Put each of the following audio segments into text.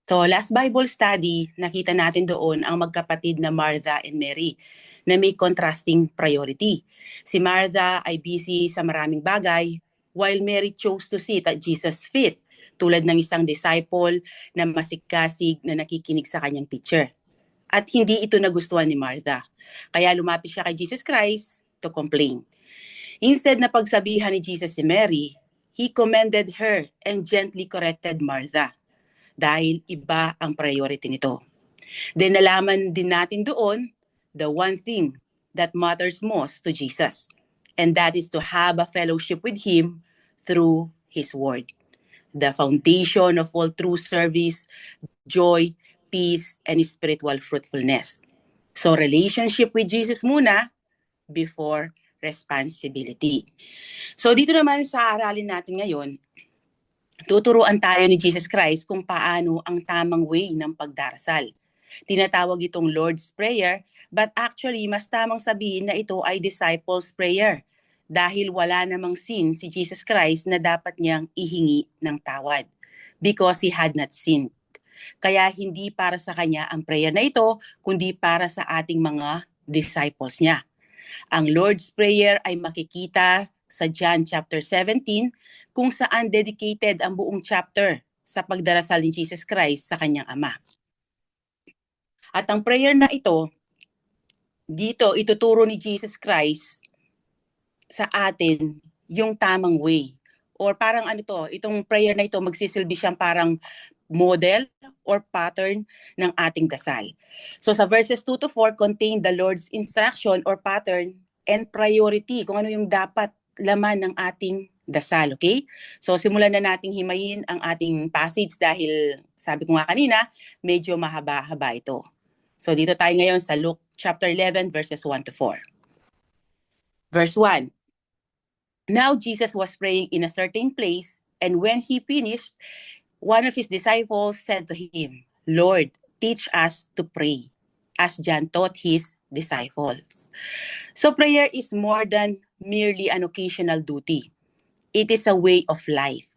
So last Bible study, nakita natin doon ang magkapatid na Martha and Mary na may contrasting priority. Si Martha ay busy sa maraming bagay while Mary chose to sit at Jesus' feet tulad ng isang disciple na masikasig na nakikinig sa kanyang teacher. At hindi ito nagustuhan ni Martha. Kaya lumapit siya kay Jesus Christ to complain. Instead na pagsabihan ni Jesus si Mary, he commended her and gently corrected Martha dahil iba ang priority nito. Then nalaman din natin doon the one thing that matters most to Jesus, and that is to have a fellowship with Him through His Word. The foundation of all true service, joy, peace, and spiritual fruitfulness. So relationship with Jesus muna before responsibility. So dito naman sa aralin natin ngayon, tuturuan tayo ni Jesus Christ kung paano ang tamang way ng pagdarasal. Tinatawag itong Lord's Prayer, but actually mas tamang sabihin na ito ay Disciples' Prayer dahil wala namang sin si Jesus Christ na dapat niyang ihingi ng tawad because He had not sinned. Kaya hindi para sa Kanya ang prayer na ito, kundi para sa ating mga disciples niya. Ang Lord's Prayer ay makikita sa John chapter 17 kung saan dedicated ang buong chapter sa pagdarasal ni Jesus Christ sa kanyang Ama. At ang prayer na ito, dito ituturo ni Jesus Christ sa atin yung tamang way. Or parang itong prayer na ito magsisilbi siyang parang model or pattern ng ating dasal. So sa verses 2 to 4 contain the Lord's instruction or pattern and priority, kung ano yung dapat laman ng ating dasal, okay? So simulan na nating himayin ang ating passage dahil sabi ko nga kanina, medyo mahaba-haba ito. So dito tayo ngayon sa Luke chapter 11 verses 1 to 4. Verse 1. Now Jesus was praying in a certain place, and when he finished, one of his disciples said to him, Lord, teach us to pray, as John taught his disciples. So prayer is more than merely an occasional duty. It is a way of life.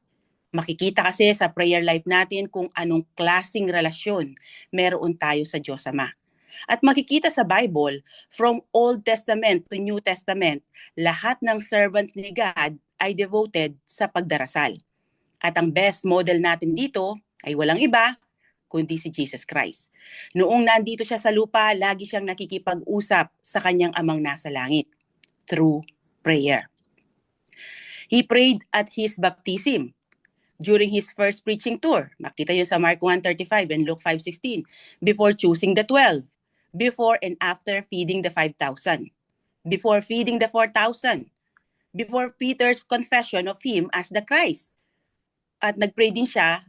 Makikita kasi sa prayer life natin kung anong klaseng relasyon meron tayo sa Diyos Ama. At makikita sa Bible, from Old Testament to New Testament, lahat ng servants ni God ay devoted sa pagdarasal. At ang best model natin dito ay walang iba kundi si Jesus Christ. Noong nandito siya sa lupa, lagi siyang nakikipag-usap sa kanyang amang nasa langit through prayer. He prayed at his baptism during his first preaching tour. Makita yun sa Mark 1:35 and Luke 5:16. Before choosing the 12. Before and after feeding the 5,000. Before feeding the 4,000. Before Peter's confession of him as the Christ. At nagpray din siya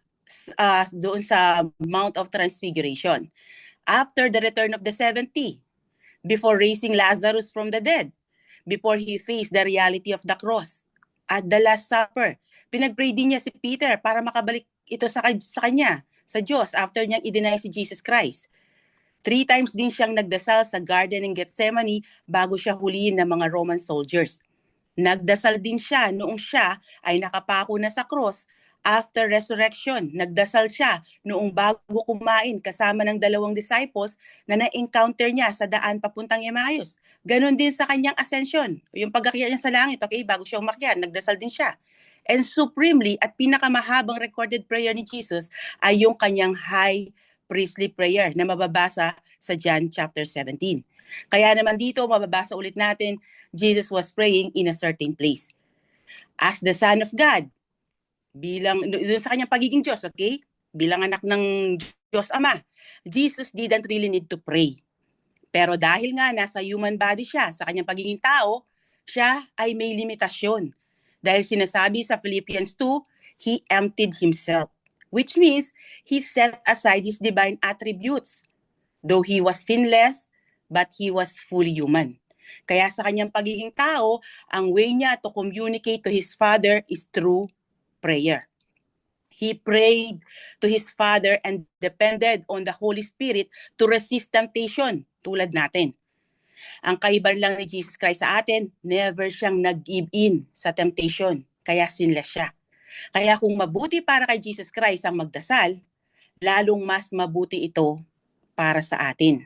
doon sa Mount of Transfiguration. After the return of the 70, before raising Lazarus from the dead, before he faced the reality of the cross, at the Last Supper, pinagpray din niya si Peter para makabalik ito sa kanya, sa Diyos, after niyang i-deny si Jesus Christ. 3 times din siyang nagdasal sa Garden ng Gethsemane bago siya hulihin ng mga Roman soldiers. Nagdasal din siya noong siya ay nakapako na sa cross. After resurrection, nagdasal siya noong bago kumain kasama ng 2 disciples na na-encounter niya sa daan papuntang Emmaus. Ganon din sa kanyang ascension, yung pag-akyat niya sa langit, okay, bago siya umakyat, nagdasal din siya. And supremely at pinakamahabang recorded prayer ni Jesus ay yung kanyang high priestly prayer na mababasa sa John chapter 17. Kaya naman dito, mababasa ulit natin, Jesus was praying in a certain place. As the Son of God, bilang doon sa kanyang pagiging Diyos, okay? Bilang anak ng Diyos Ama, Jesus didn't really need to pray. Pero dahil nga nasa human body siya, sa kanyang pagiging tao, siya ay may limitasyon. Dahil sinasabi sa Philippians 2, He emptied Himself, which means He set aside His divine attributes. Though He was sinless, but He was fully human. Kaya sa kanyang pagiging tao, ang way niya to communicate to His Father is through prayer. He prayed to His Father and depended on the Holy Spirit to resist temptation, tulad natin. Ang kaibahan lang ni Jesus Christ sa atin, never siyang nag-give in sa temptation, kaya sinless siya. Kaya kung mabuti para kay Jesus Christ ang magdasal, lalong mas mabuti ito para sa atin.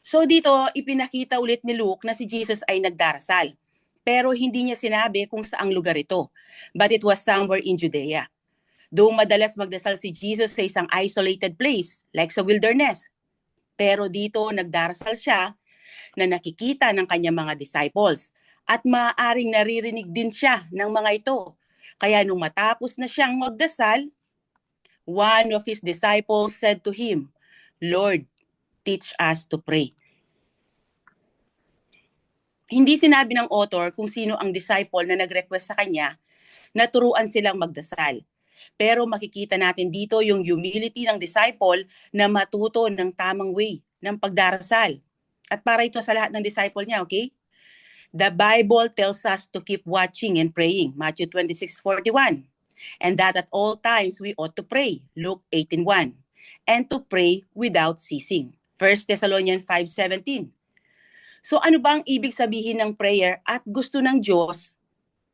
So dito, ipinakita ulit ni Luke na si Jesus ay nagdarasal. Pero hindi niya sinabi kung saang lugar ito. But it was somewhere in Judea. Doon madalas magdasal si Jesus sa isang isolated place, like sa wilderness. Pero dito nagdarasal siya na nakikita ng kanyang mga disciples. At maaaring naririnig din siya ng mga ito. Kaya nung matapos na siyang magdasal, one of his disciples said to him, "Lord, teach us to pray." Hindi sinabi ng author kung sino ang disciple na nag-request sa kanya na turuan silang magdasal. Pero makikita natin dito yung humility ng disciple na matuto ng tamang way ng pagdarasal. At para ito sa lahat ng disciple niya, okay? The Bible tells us to keep watching and praying, Matthew 26:41. And that at all times we ought to pray, Luke 18:1. And to pray without ceasing, 1 Thessalonians 5:17. So ano ba ang ibig sabihin ng prayer at gusto ng Diyos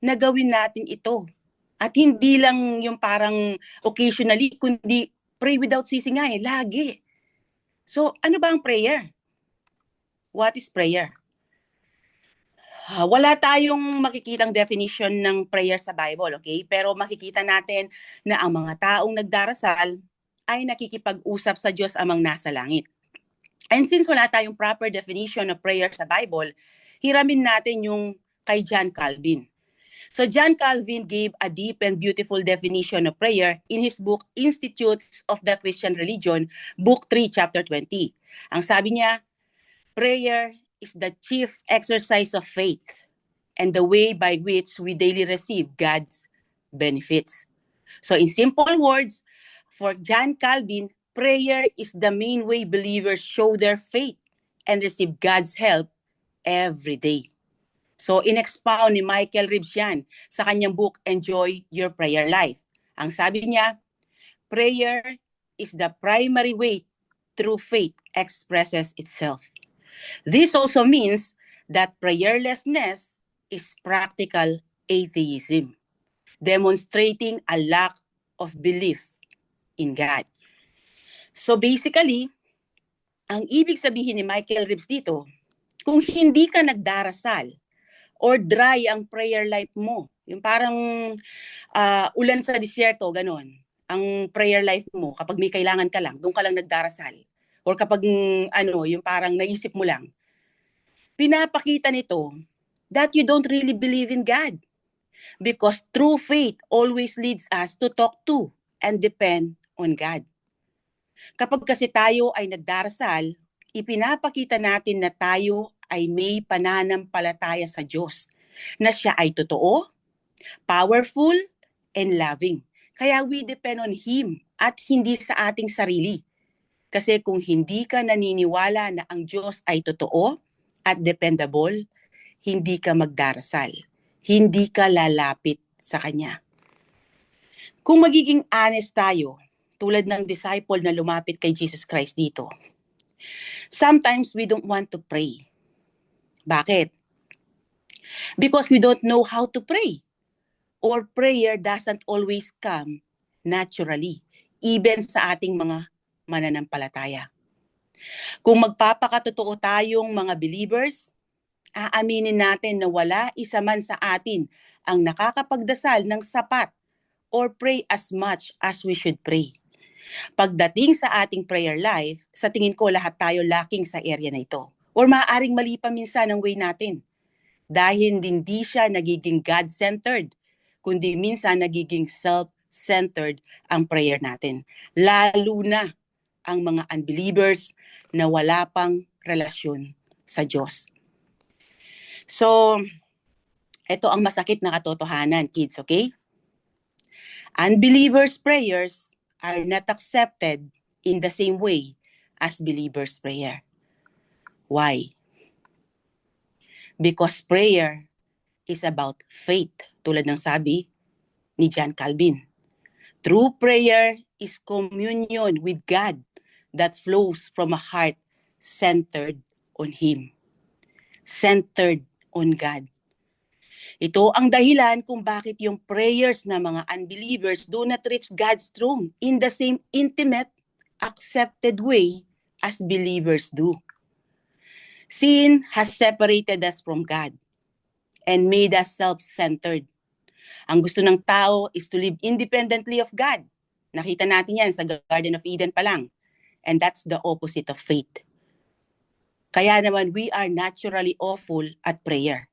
na gawin natin ito? At hindi lang yung parang occasionally, kundi pray without ceasing nga lagi. So ano ba ang prayer? What is prayer? Wala tayong makikitang definition ng prayer sa Bible, okay? Pero makikita natin na ang mga taong nagdarasal ay nakikipag-usap sa Diyos amang nasa langit. And since wala tayong proper definition of prayer sa Bible, hiramin natin yung kay John Calvin. So John Calvin gave a deep and beautiful definition of prayer in his book Institutes of the Christian Religion, Book 3, Chapter 20. Ang sabi niya, prayer is the chief exercise of faith and the way by which we daily receive God's benefits. So in simple words, for John Calvin, prayer is the main way believers show their faith and receive God's help every day. So in-expound ni Michael Reeves yan sa kanyang book, Enjoy Your Prayer Life. Ang sabi niya, prayer is the primary way through faith expresses itself. This also means that prayerlessness is practical atheism, demonstrating a lack of belief in God. So basically, ang ibig sabihin ni Michael Reeves dito, kung hindi ka nagdarasal or dry ang prayer life mo, yung parang ulan sa disyerto, ganon, ang prayer life mo, kapag may kailangan ka lang, doon ka lang nagdarasal. Or kapag yung parang naisip mo lang, pinapakita nito that you don't really believe in God. Because true faith always leads us to talk to and depend on God. Kapag kasi tayo ay nagdarasal, ipinapakita natin na tayo ay may pananampalataya sa Diyos, na siya ay totoo, powerful, and loving. Kaya we depend on Him at hindi sa ating sarili. Kasi kung hindi ka naniniwala na ang Diyos ay totoo at dependable, hindi ka magdarasal. Hindi ka lalapit sa Kanya. Kung magiging honest tayo, tulad ng disciple na lumapit kay Jesus Christ dito, sometimes we don't want to pray. Bakit? Because we don't know how to pray. Or prayer doesn't always come naturally, even sa ating mga mananampalataya. Kung magpapakatotoo tayong mga believers, aaminin natin na wala isa man sa atin ang nakakapagdasal ng sapat or pray as much as we should pray. Pagdating sa ating prayer life, sa tingin ko lahat tayo lacking sa area na ito. Or maaaring mali pa minsan ang way natin. Dahil hindi siya nagiging God-centered, kundi minsan nagiging self-centered ang prayer natin. Lalo na ang mga unbelievers na wala pang relasyon sa Diyos. So, ito ang masakit na katotohanan, kids, okay? Unbelievers' prayers are not accepted in the same way as believers' prayer. Why? Because prayer is about faith, tulad ng sabi ni John Calvin. True prayer is communion with God that flows from a heart centered on Him. Centered on God. Ito ang dahilan kung bakit yung prayers ng mga unbelievers do not reach God's throne in the same intimate, accepted way as believers do. Sin has separated us from God and made us self-centered. Ang gusto ng tao is to live independently of God. Nakita natin yan sa Garden of Eden pa lang. And that's the opposite of faith. Kaya naman we are naturally awful at prayer.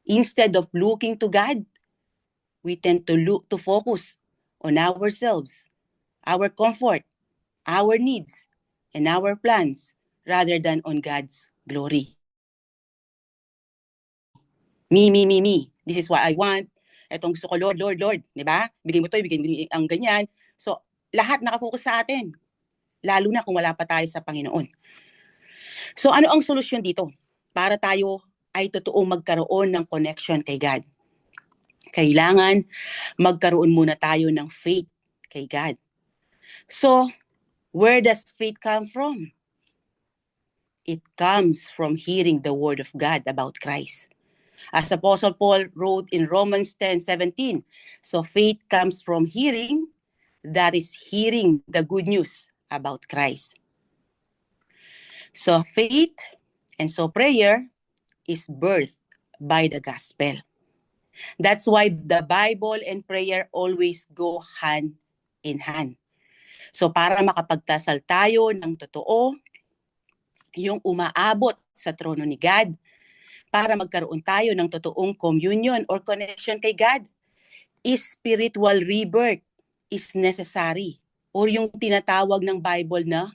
Instead of looking to God, we tend to focus on ourselves, our comfort, our needs, and our plans rather than on God's glory. Me. This is what I want. Etong gusto ko, Lord. Di ba? Bigay mo to, bigay mo ang ganyan. So, lahat nakafocus sa atin. Lalo na kung wala pa tayo sa Panginoon. So, ano ang solusyon dito? Para tayo ay totoong magkaroon ng connection kay God. Kailangan magkaroon muna tayo ng faith kay God. So, where does faith come from? It comes from hearing the word of God about Christ. As Apostle Paul wrote in Romans 10:17, so faith comes from hearing, that is hearing the good news about Christ. So faith and so prayer is birthed by the gospel. That's why the Bible and prayer always go hand in hand. So para makapagdasal tayo ng totoo, yung umaabot sa trono ni God, para magkaroon tayo ng totoong communion or connection kay God, spiritual rebirth is necessary, or yung tinatawag ng Bible na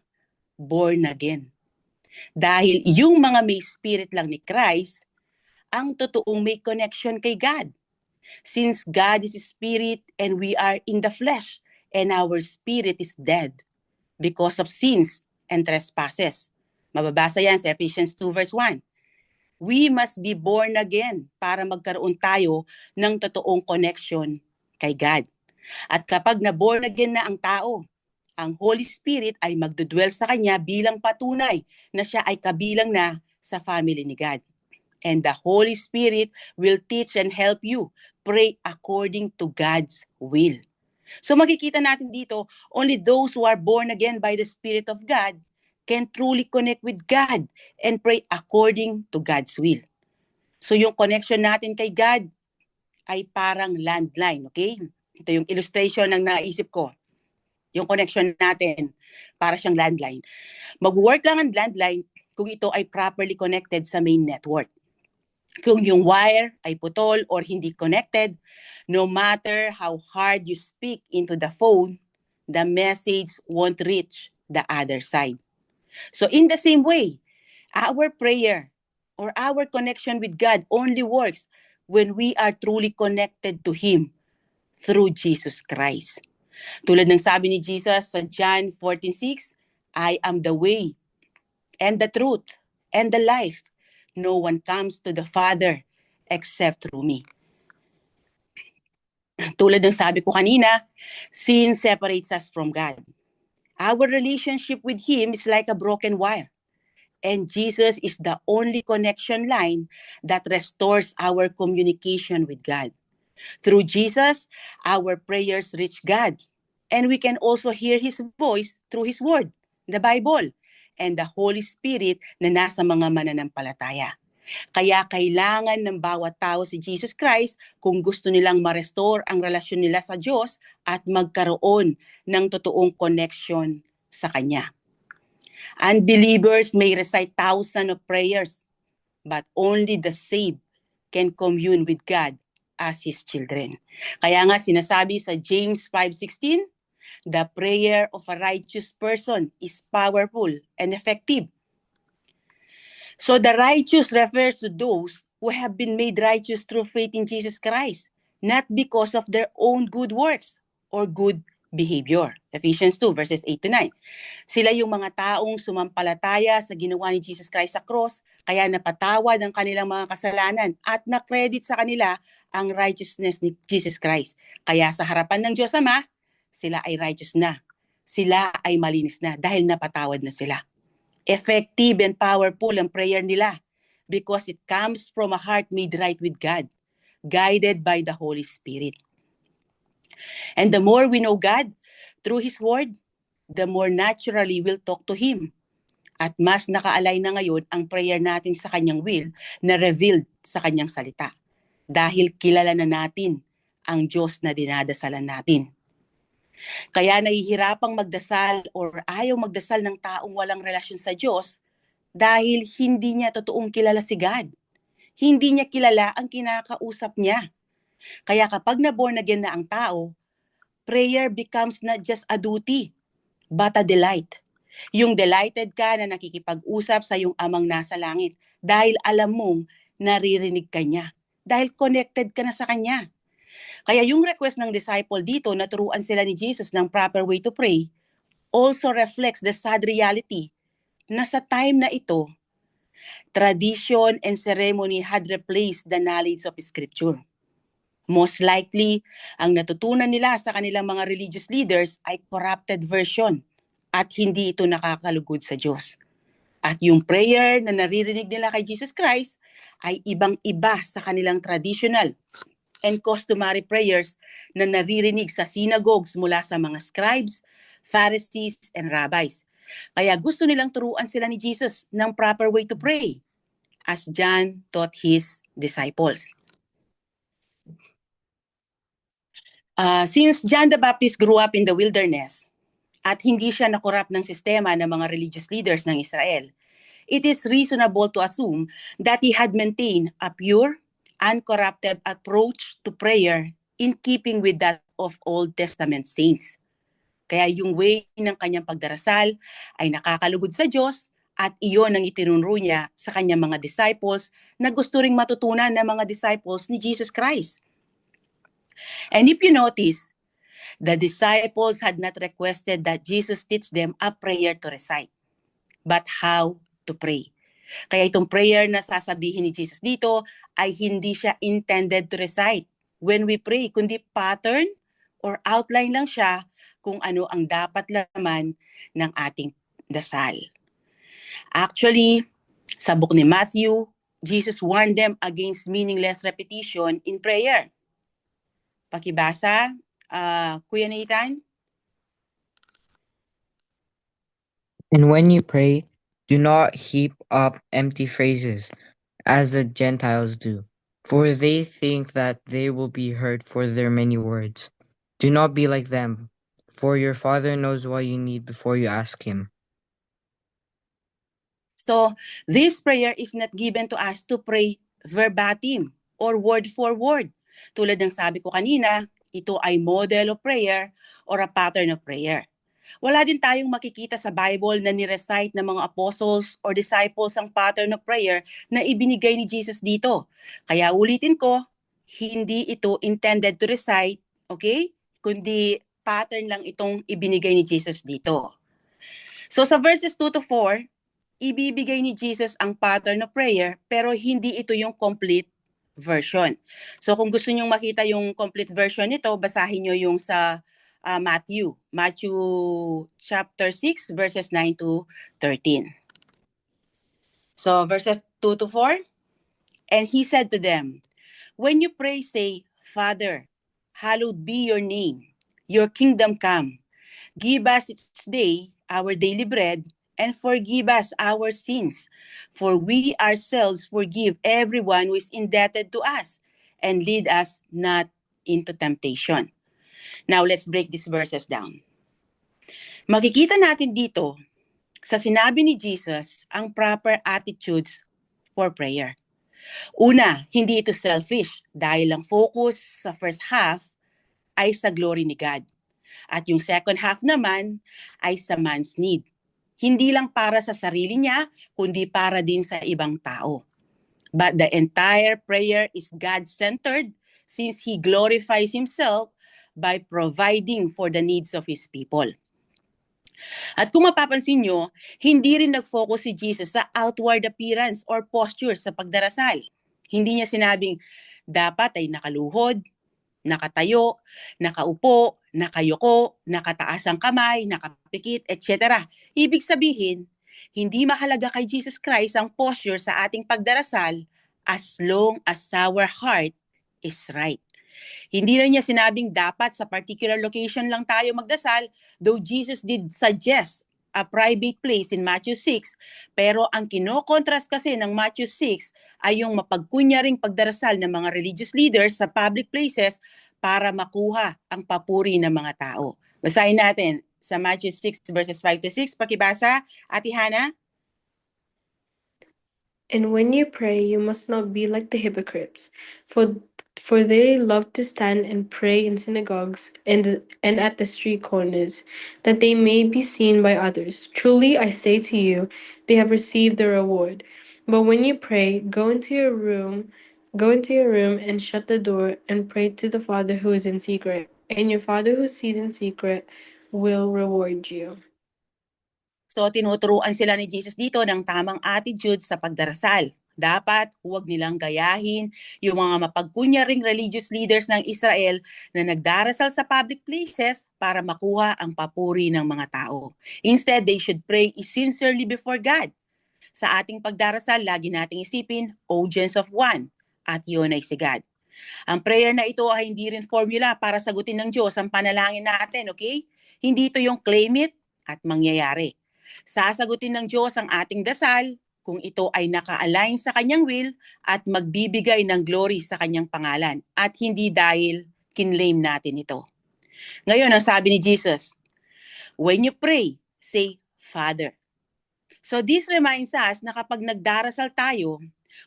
born again. Dahil yung mga may spirit lang ni Christ, ang totoong may connection kay God. Since God is spirit and we are in the flesh, and our spirit is dead because of sins and trespasses. Mababasa yan sa Ephesians 2 verse 1. We must be born again para magkaroon tayo ng totoong connection kay God. At kapag na-born again na ang tao, ang Holy Spirit ay magdudwell sa kanya bilang patunay na siya ay kabilang na sa family ni God. And the Holy Spirit will teach and help you pray according to God's will. So makikita natin dito, only those who are born again by the Spirit of God can truly connect with God and pray according to God's will. So yung connection natin kay God ay parang landline, okay? Ito yung illustration ng naisip ko. Yung connection natin, para siyang landline. Mag-work lang ang landline kung ito ay properly connected sa main network. Kung yung wire ay putol or hindi connected, no matter how hard you speak into the phone, the message won't reach the other side. So in the same way, our prayer or our connection with God only works when we are truly connected to Him through Jesus Christ. Tulad ng sabi ni Jesus sa John 14:6, I am the way and the truth and the life. No one comes to the Father except through me. Tulad ng sabi ko kanina, sin separates us from God. Our relationship with Him is like a broken wire. And Jesus is the only connection line that restores our communication with God. Through Jesus, our prayers reach God. And we can also hear His voice through His Word, the Bible, and the Holy Spirit na nasa mga mananampalataya. Kaya kailangan ng bawat tao si Jesus Christ kung gusto nilang ma-restore ang relasyon nila sa Diyos at magkaroon ng totoong connection sa Kanya. Unbelievers may recite thousands of prayers, but only the saved can commune with God as His children. Kaya nga sinasabi sa James 5:16, the prayer of a righteous person is powerful and effective. So the righteous refers to those who have been made righteous through faith in Jesus Christ, not because of their own good works or good behavior. Ephesians 2 verses 8-9. Sila yung mga taong sumampalataya sa ginawa ni Jesus Christ sa cross, kaya napatawad ang kanilang mga kasalanan at na-credit sa kanila ang righteousness ni Jesus Christ. Kaya sa harapan ng Diyos Ama, sila ay righteous na. Sila ay malinis na dahil napatawad na sila. Effective and powerful ang prayer nila because it comes from a heart made right with God. guided by the Holy Spirit. And the more we know God through His Word, the more naturally we'll talk to Him. At mas nakaalay na ngayon ang prayer natin sa Kanyang will na revealed sa Kanyang salita. Dahil kilala na natin ang Diyos na dinadasalan natin. Kaya nahihirapang magdasal or ayaw magdasal ng taong walang relasyon sa Diyos dahil hindi niya totoong kilala si God. Hindi niya kilala ang kinakausap niya. Kaya kapag na-born again na ang tao, prayer becomes not just a duty, but a delight. Yung delighted ka na nakikipag-usap sa yung amang nasa langit dahil alam mong naririnig ka niya. Dahil connected ka na sa kanya. Kaya yung request ng disciple dito na turuan sila ni Jesus ng proper way to pray also reflects the sad reality na sa time na ito, tradition and ceremony had replaced the knowledge of Scripture. Most likely, ang natutunan nila sa kanilang mga religious leaders ay corrupted version at hindi ito nakakalugod sa Diyos. At yung prayer na naririnig nila kay Jesus Christ ay ibang-iba sa kanilang traditional and customary prayers na naririnig sa synagogues mula sa mga scribes, Pharisees, and rabbis. Kaya gusto nilang turuan sila ni Jesus ng proper way to pray as John taught his disciples. Since John the Baptist grew up in the wilderness at hindi siya nakorap ng sistema ng mga religious leaders ng Israel, it is reasonable to assume that he had maintained a pure, uncorrupted approach to prayer in keeping with that of Old Testament saints. Kaya yung way ng kanyang pagdarasal ay nakakalugod sa Diyos at iyon ang itinunro niya sa kanyang mga disciples na gusto ring matutunan ng mga disciples ni Jesus Christ. And if you notice, the disciples had not requested that Jesus teach them a prayer to recite, but how to pray. Kaya itong prayer na sasabihin ni Jesus dito ay hindi siya intended to recite when we pray, kundi pattern or outline lang siya kung ano ang dapat laman ng ating dasal. Actually, sa book ni Matthew, Jesus warned them against meaningless repetition in prayer. Pakibasa, Kuya Nathan. And when you pray, do not heap up empty phrases, as the Gentiles do, for they think that they will be heard for their many words. Do not be like them, for your Father knows what you need before you ask Him. So, this prayer is not given to us to pray verbatim or word for word. Tulad ng sabi ko kanina, ito ay model of prayer or a pattern of prayer. Wala din tayong makikita sa Bible na ni-recite ng mga apostles or disciples ang pattern of prayer na ibinigay ni Jesus dito. Kaya ulitin ko, hindi ito intended to recite, okay? Kundi pattern lang itong ibinigay ni Jesus dito. So sa verses 2 to 4, ibibigay ni Jesus ang pattern of prayer pero hindi ito yung complete version. So kung gusto nyong makita yung complete version nito, basahin nyo yung sa Matthew chapter 6 verses 9 to 13. So verses 2 to 4, and he said to them, when you pray, say, Father, hallowed be your name, your kingdom come. Give us each day our daily bread, and forgive us our sins, for we ourselves forgive everyone who is indebted to us, and lead us not into temptation. Now, let's break these verses down. Makikita natin dito, sa sinabi ni Jesus, ang proper attitudes for prayer. Una, hindi ito selfish dahil ang focus sa first half ay sa glory ni God. At yung second half naman ay sa man's need. Hindi lang para sa sarili niya, kundi para din sa ibang tao. But the entire prayer is God-centered since He glorifies Himself by providing for the needs of His people. At kung mapapansin nyo, hindi rin nag-focus si Jesus sa outward appearance or posture sa pagdarasal. Hindi niya sinabing, dapat ay nakaluhod, nakatayo, nakaupo, nakayuko, nakataas ang kamay, nakapikit, etc. Ibig sabihin, hindi mahalaga kay Jesus Christ ang posture sa ating pagdarasal as long as our heart is right. Hindi rin niya sinabing dapat sa particular location lang tayo magdasal, though Jesus did suggest a private place in Matthew 6, pero ang kinokontrast kasi ng Matthew 6 ay yung mapagkunyaring pagdarasal ng mga religious leaders sa public places para makuha ang papuri ng mga tao. Basahin natin sa Matthew 6 verses 5 to 6. Pakibasa, Ate Hana. And when you pray, you must not be like the hypocrites, for they love to stand and pray in synagogues and at the street corners, that they may be seen by others. Truly, I say to you, they have received their reward. But when you pray, go into your room and shut the door and pray to the Father who is in secret, and your Father who sees in secret will reward you. So tinuturuan sila ni Jesus dito ng tamang attitude sa pagdarasal. Dapat huwag nilang gayahin yung mga mapagkunyaring religious leaders ng Israel na nagdarasal sa public places para makuha ang papuri ng mga tao. Instead, they should pray sincerely before God. Sa ating pagdarasal, lagi nating isipin, audience of one, at yun ay si God. Ang prayer na ito ay hindi rin formula para sagutin ng Diyos ang panalangin natin, okay? Hindi ito yung claim it at mangyayari. Sasagutin ng Diyos ang ating dasal kung ito ay naka-align sa kanyang will at magbibigay ng glory sa kanyang pangalan at hindi dahil kinlaim natin ito. Ngayon, ang sabi ni Jesus, when you pray, say, Father. So this reminds us na kapag nagdarasal tayo,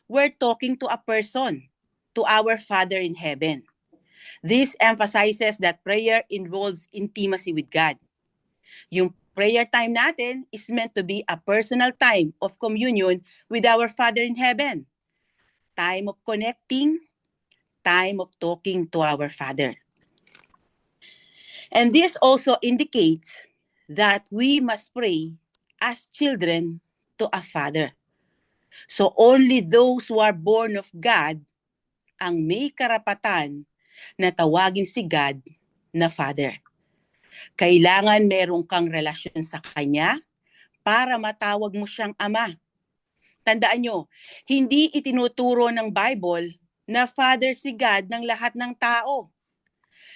we're talking to a person, to our Father in heaven. This emphasizes that prayer involves intimacy with God. Yung prayer time natin is meant to be a personal time of communion with our Father in heaven. Time of connecting, time of talking to our Father. And this also indicates that we must pray as children to a Father. So only those who are born of God ang may karapatan na tawagin si God na Father. Kailangan meron kang relasyon sa Kanya para matawag mo siyang Ama. Tandaan nyo, hindi itinuturo ng Bible na Father si God ng lahat ng tao.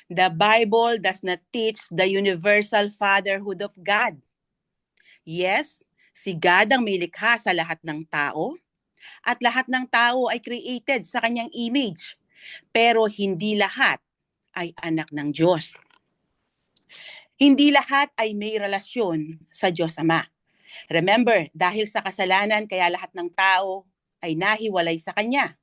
The Bible does not teach the universal fatherhood of God. Yes, si God ang may likha sa lahat ng tao at lahat ng tao ay created sa kanyang image. Pero hindi lahat ay anak ng Diyos. Hindi lahat ay may relasyon sa Diyos Ama. Remember, dahil sa kasalanan kaya lahat ng tao ay nahiwalay sa Kanya.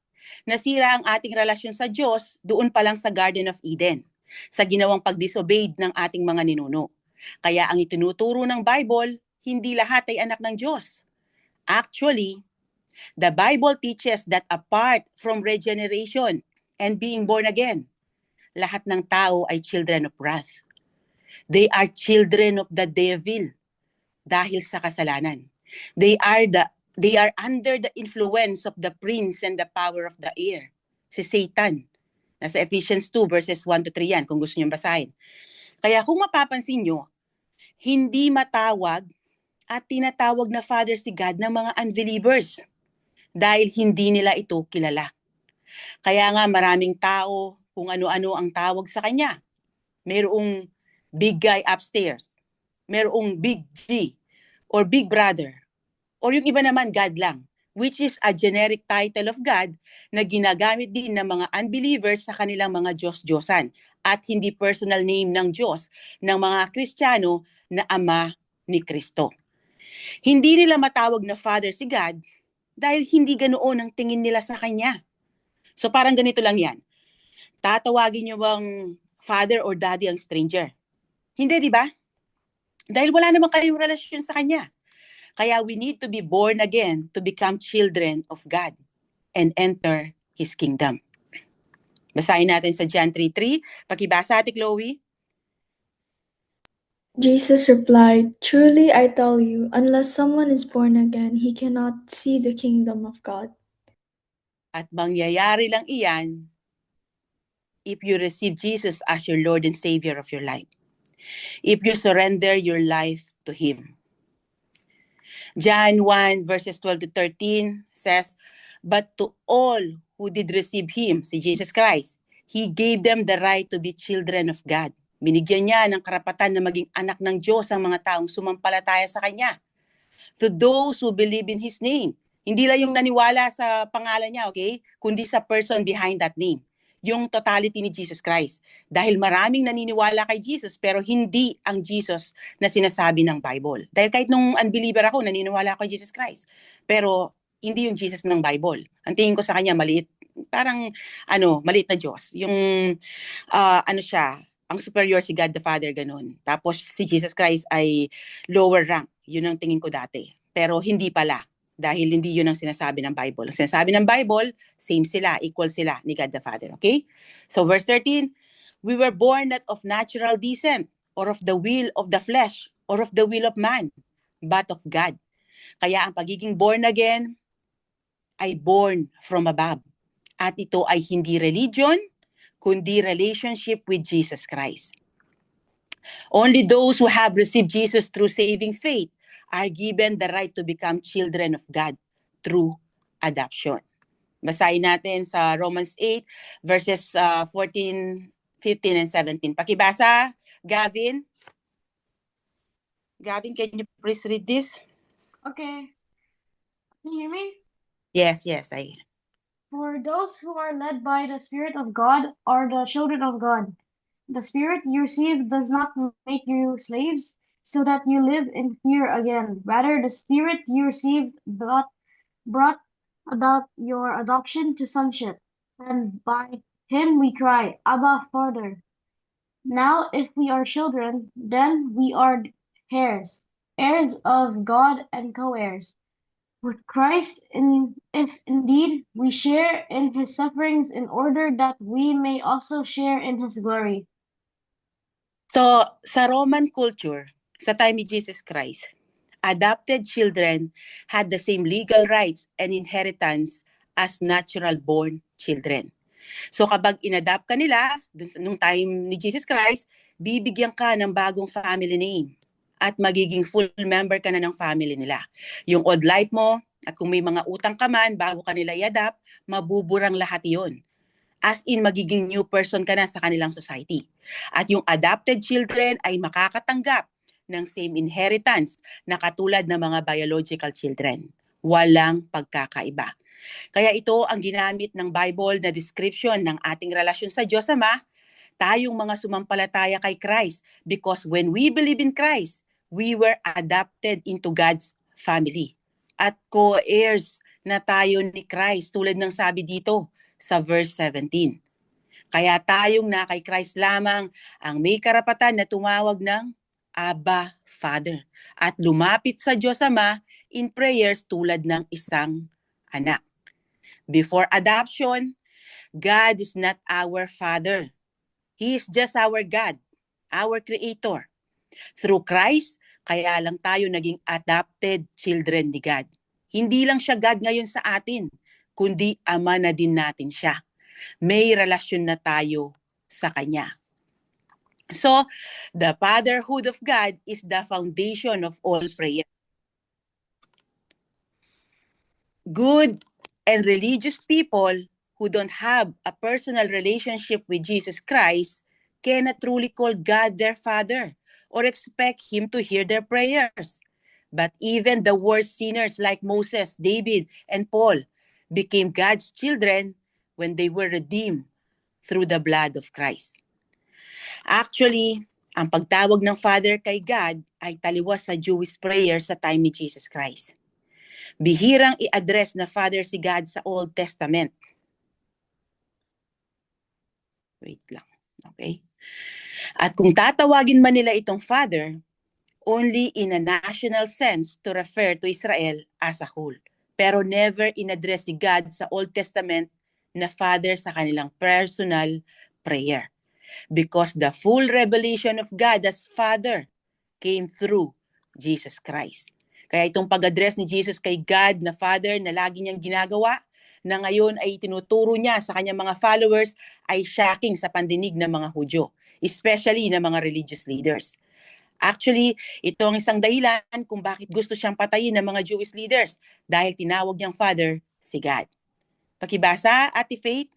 Nasira ang ating relasyon sa Diyos doon pa lang sa Garden of Eden, sa ginawang pag-disobeyed ng ating mga ninuno. Kaya ang itinuturo ng Bible, hindi lahat ay anak ng Diyos. Actually, the Bible teaches that apart from regeneration and being born again, lahat ng tao ay children of wrath. They are children of the devil dahil sa kasalanan. They are under the influence of the prince and the power of the air. Si Satan. Nasa Ephesians 2 verses 1 to 3 yan kung gusto niyo basahin. Kaya kung mapapansin nyo, hindi matawag at tinatawag na Father si God ng mga unbelievers dahil hindi nila ito kilala. Kaya nga maraming tao kung ano-ano ang tawag sa kanya. Merong big guy upstairs, merong big G or big brother, or yung iba naman God lang, which is a generic title of God na ginagamit din ng mga unbelievers sa kanilang mga Diyos-Diyosan at hindi personal name ng Diyos ng mga Kristiyano na Ama ni Kristo. Hindi nila matawag na Father si God dahil hindi ganoon ang tingin nila sa Kanya. So parang ganito lang yan. Tatawagin niyo bang Father or Daddy ang stranger? Hindi, di ba? Dahil wala naman kayong relasyon sa Kanya. Kaya we need to be born again to become children of God and enter His kingdom. Basahin natin sa John 3:3. Pakibasa, Ate Chloe. Jesus replied, "Truly I tell you, unless someone is born again, he cannot see the kingdom of God." At mangyayari lang iyan if you receive Jesus as your Lord and Savior of your life. If you surrender your life to Him. John 1 verses 12 to 13 says, "But to all who did receive Him," si Jesus Christ, He gave them the right to be children of God. Binigyan niya ng karapatan na maging anak ng Diyos ang mga taong sumampalataya sa Kanya. To those who believe in His name. Hindi lang yung naniwala sa pangalan niya, okay? Kundi sa person behind that name. Yung totality ni Jesus Christ. Dahil maraming naniniwala kay Jesus, pero hindi ang Jesus na sinasabi ng Bible. Dahil kahit nung unbeliever ako, naniniwala ako kay Jesus Christ. Pero hindi yung Jesus ng Bible. Ang tingin ko sa kanya, maliit. Parang, maliit na Diyos. Yung, siya, ang superior si God the Father, ganun. Tapos si Jesus Christ ay lower rank. Yun ang tingin ko dati. Pero hindi pala. Dahil hindi yun ang sinasabi ng Bible. Ang sinasabi ng Bible, same sila, equal sila ni God the Father. Okay? So verse 13, we were born not of natural descent, or of the will of the flesh, or of the will of man, but of God. Kaya ang pagiging born again ay born from above. At ito ay hindi religion, kundi relationship with Jesus Christ. Only those who have received Jesus through saving faith are given the right to become children of God through adoption. Basahin natin sa Romans 8 verses 14, 15, and 17. Pakibasa, Gavin. Gavin, can you please read this? Okay. Can you hear me? Yes, I. For those who are led by the Spirit of God are the children of God. The Spirit you receive does not make you slaves, so that you live in fear again. Rather, the Spirit you received brought about your adoption to sonship, and by Him we cry, Abba, Father. Now, if we are children, then we are heirs, heirs of God and co-heirs with Christ, if indeed we share in His sufferings, in order that we may also share in His glory. So, sa Roman culture, sa time ni Jesus Christ, adopted children had the same legal rights and inheritance as natural-born children. So kapag inadopt ka nila, nung time ni Jesus Christ, bibigyan ka ng bagong family name at magiging full member ka na ng family nila. Yung odd life mo, at kung may mga utang ka man, bago ka nila i-adopt, mabuburang lahat yon. As in, magiging new person ka na sa kanilang society. At yung adopted children ay makakatanggap ng same inheritance na katulad ng mga biological children. Walang pagkakaiba. Kaya ito ang ginamit ng Bible na description ng ating relasyon sa Diyos Ama, tayong mga sumampalataya kay Christ. Because when we believe in Christ, we were adopted into God's family. At co-heirs na tayo ni Christ, tulad ng sabi dito sa verse 17. Kaya tayong na kay Christ lamang ang may karapatan na tumawag ng Abba, Father, at lumapit sa Diyos Ama in prayers tulad ng isang anak. Before adoption, God is not our Father. He is just our God, our Creator. Through Christ, kaya lang tayo naging adopted children ni God. Hindi lang siya God ngayon sa atin, kundi Ama na din natin siya. May relasyon na tayo sa Kanya. So, the fatherhood of God is the foundation of all prayer. Good and religious people who don't have a personal relationship with Jesus Christ cannot truly call God their Father or expect Him to hear their prayers. But even the worst sinners like Moses, David, and Paul became God's children when they were redeemed through the blood of Christ. Actually, ang pagtawag ng Father kay God ay taliwas sa Jewish prayer sa time ni Jesus Christ. Bihirang i-address na Father si God sa Old Testament. Wait lang. Okay? At kung tatawagin man nila itong Father, only in a national sense to refer to Israel as a whole. Pero never in-address si God sa Old Testament na Father sa kanilang personal prayer. Because the full revelation of God as Father came through Jesus Christ. Kaya itong pag-address ni Jesus kay God na Father na lagi niyang ginagawa, na ngayon ay tinuturo niya sa kanyang mga followers, ay shocking sa pandinig ng mga Hudyo, especially ng mga religious leaders. Actually, ito ang isang dahilan kung bakit gusto siyang patayin ng mga Jewish leaders, dahil tinawag niyang Father si God. Pakibasa, Ate Faith.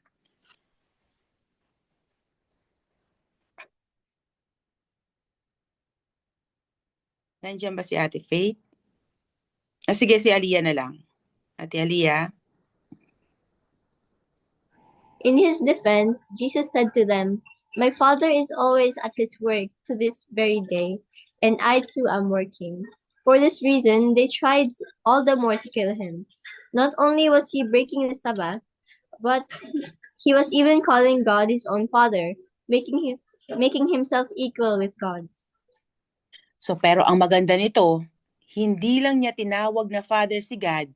Nandiyan ba si Ate Faith? Sige, si Aliyah na lang. Ate Aliyah. In his defense, Jesus said to them, "My Father is always at his work to this very day, and I too am working." For this reason, they tried all the more to kill him. Not only was he breaking the Sabbath, but he was even calling God his own Father, making himself equal with God. So pero ang maganda nito, hindi lang niya tinawag na Father si God,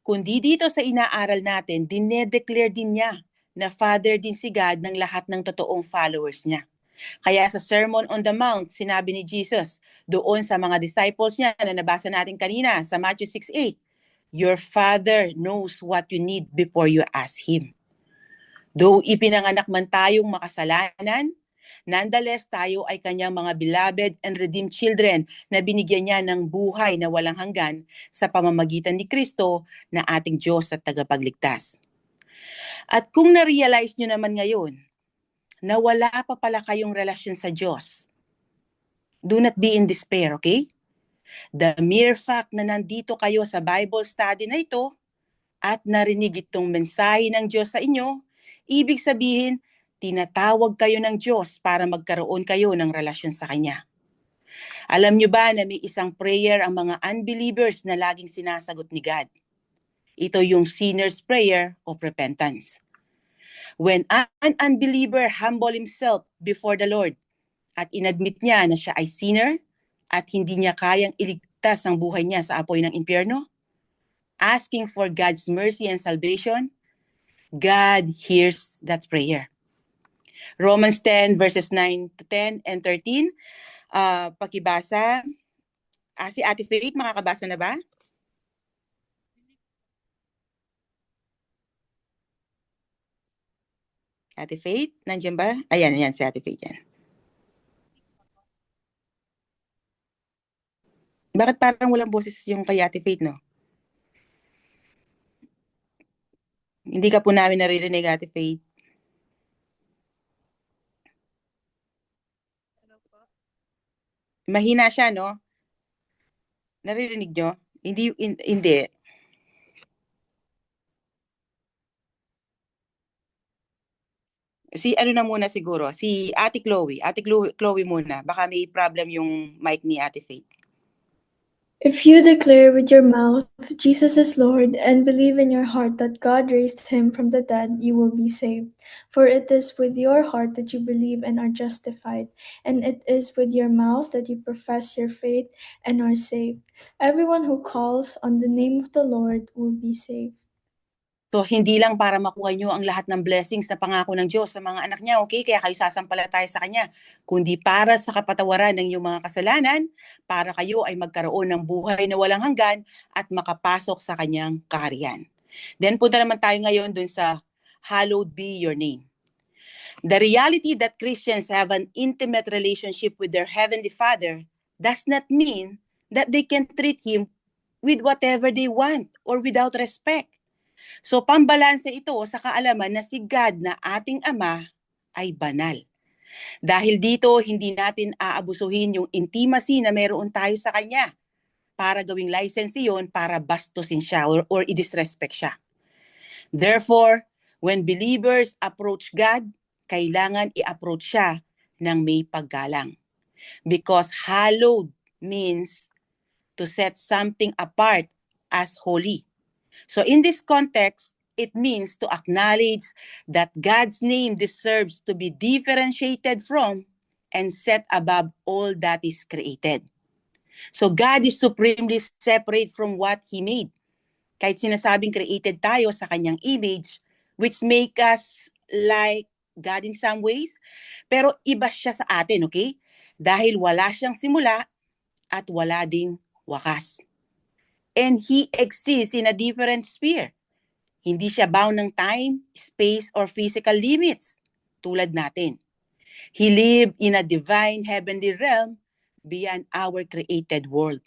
kundi dito sa inaaral natin, dinedeclare din niya na Father din si God ng lahat ng totoong followers niya. Kaya sa Sermon on the Mount, sinabi ni Jesus doon sa mga disciples niya na nabasa natin kanina sa Matthew 6:8, "Your Father knows what you need before you ask Him." Though ipinanganak man tayong makasalanan, nonetheless tayo ay kanyang mga beloved and redeemed children na binigyan niya ng buhay na walang hanggan sa pamamagitan ni Kristo na ating Diyos at tagapagligtas. At kung na-realize nyo naman ngayon na wala pa pala kayong relasyon sa Diyos, do not be in despair, okay? The mere fact na nandito kayo sa Bible study na ito at narinig itong mensahe ng Diyos sa inyo, ibig sabihin, tinatawag kayo ng Diyos para magkaroon kayo ng relasyon sa Kanya. Alam nyo ba na may isang prayer ang mga unbelievers na laging sinasagot ni God? Ito yung sinner's prayer of repentance. When an unbeliever humble himself before the Lord at inadmit niya na siya ay sinner at hindi niya kayang iligtas ang buhay niya sa apoy ng impyerno, asking for God's mercy and salvation, God hears that prayer. Romans 10 verses 9 to 10 and 13. Pakibasa. Si Ate Faith, makakabasa na ba? Ate Faith, nandiyan ba? Ayan, si Ate Faith yan. Bakit parang walang boses yung kay Ate Faith, no? Hindi ka po namin naririnig, Ate Faith. Mahina siya, no? Naririnig nyo? Hindi. Si ano na muna siguro, si Ate Chloe. Ate Chloe muna. Baka may problem yung mic ni Ate Faith. If you declare with your mouth Jesus is Lord and believe in your heart that God raised him from the dead, you will be saved. For it is with your heart that you believe and are justified, and it is with your mouth that you profess your faith and are saved. Everyone who calls on the name of the Lord will be saved. So, hindi lang para makuha nyo ang lahat ng blessings na pangako ng Diyos sa mga anak niya, okay? Kaya kayo sasampalataya sa Kanya. Kundi para sa kapatawaran ng iyong mga kasalanan, para kayo ay magkaroon ng buhay na walang hanggan at makapasok sa Kanyang kaharian. Then, punta naman tayo ngayon dun sa hallowed be your name. The reality that Christians have an intimate relationship with their Heavenly Father does not mean that they can treat Him with whatever they want or without respect. So pambalanse ito sa kaalaman na si God na ating Ama ay banal. Dahil dito, hindi natin aabusuhin yung intimacy na meron tayo sa Kanya para gawing license yun para bastusin siya or i-disrespect siya. Therefore, when believers approach God, kailangan i-approach siya ng may paggalang. Because hallowed means to set something apart as holy. So in this context, it means to acknowledge that God's name deserves to be differentiated from and set above all that is created. So God is supremely separate from what He made. Kahit sinasabing created tayo sa Kanyang image, which make us like God in some ways, pero iba siya sa atin, okay? Dahil wala siyang simula at wala ding wakas. And He exists in a different sphere. Hindi siya bound ng time, space, or physical limits tulad natin. He lived in a divine heavenly realm beyond our created world.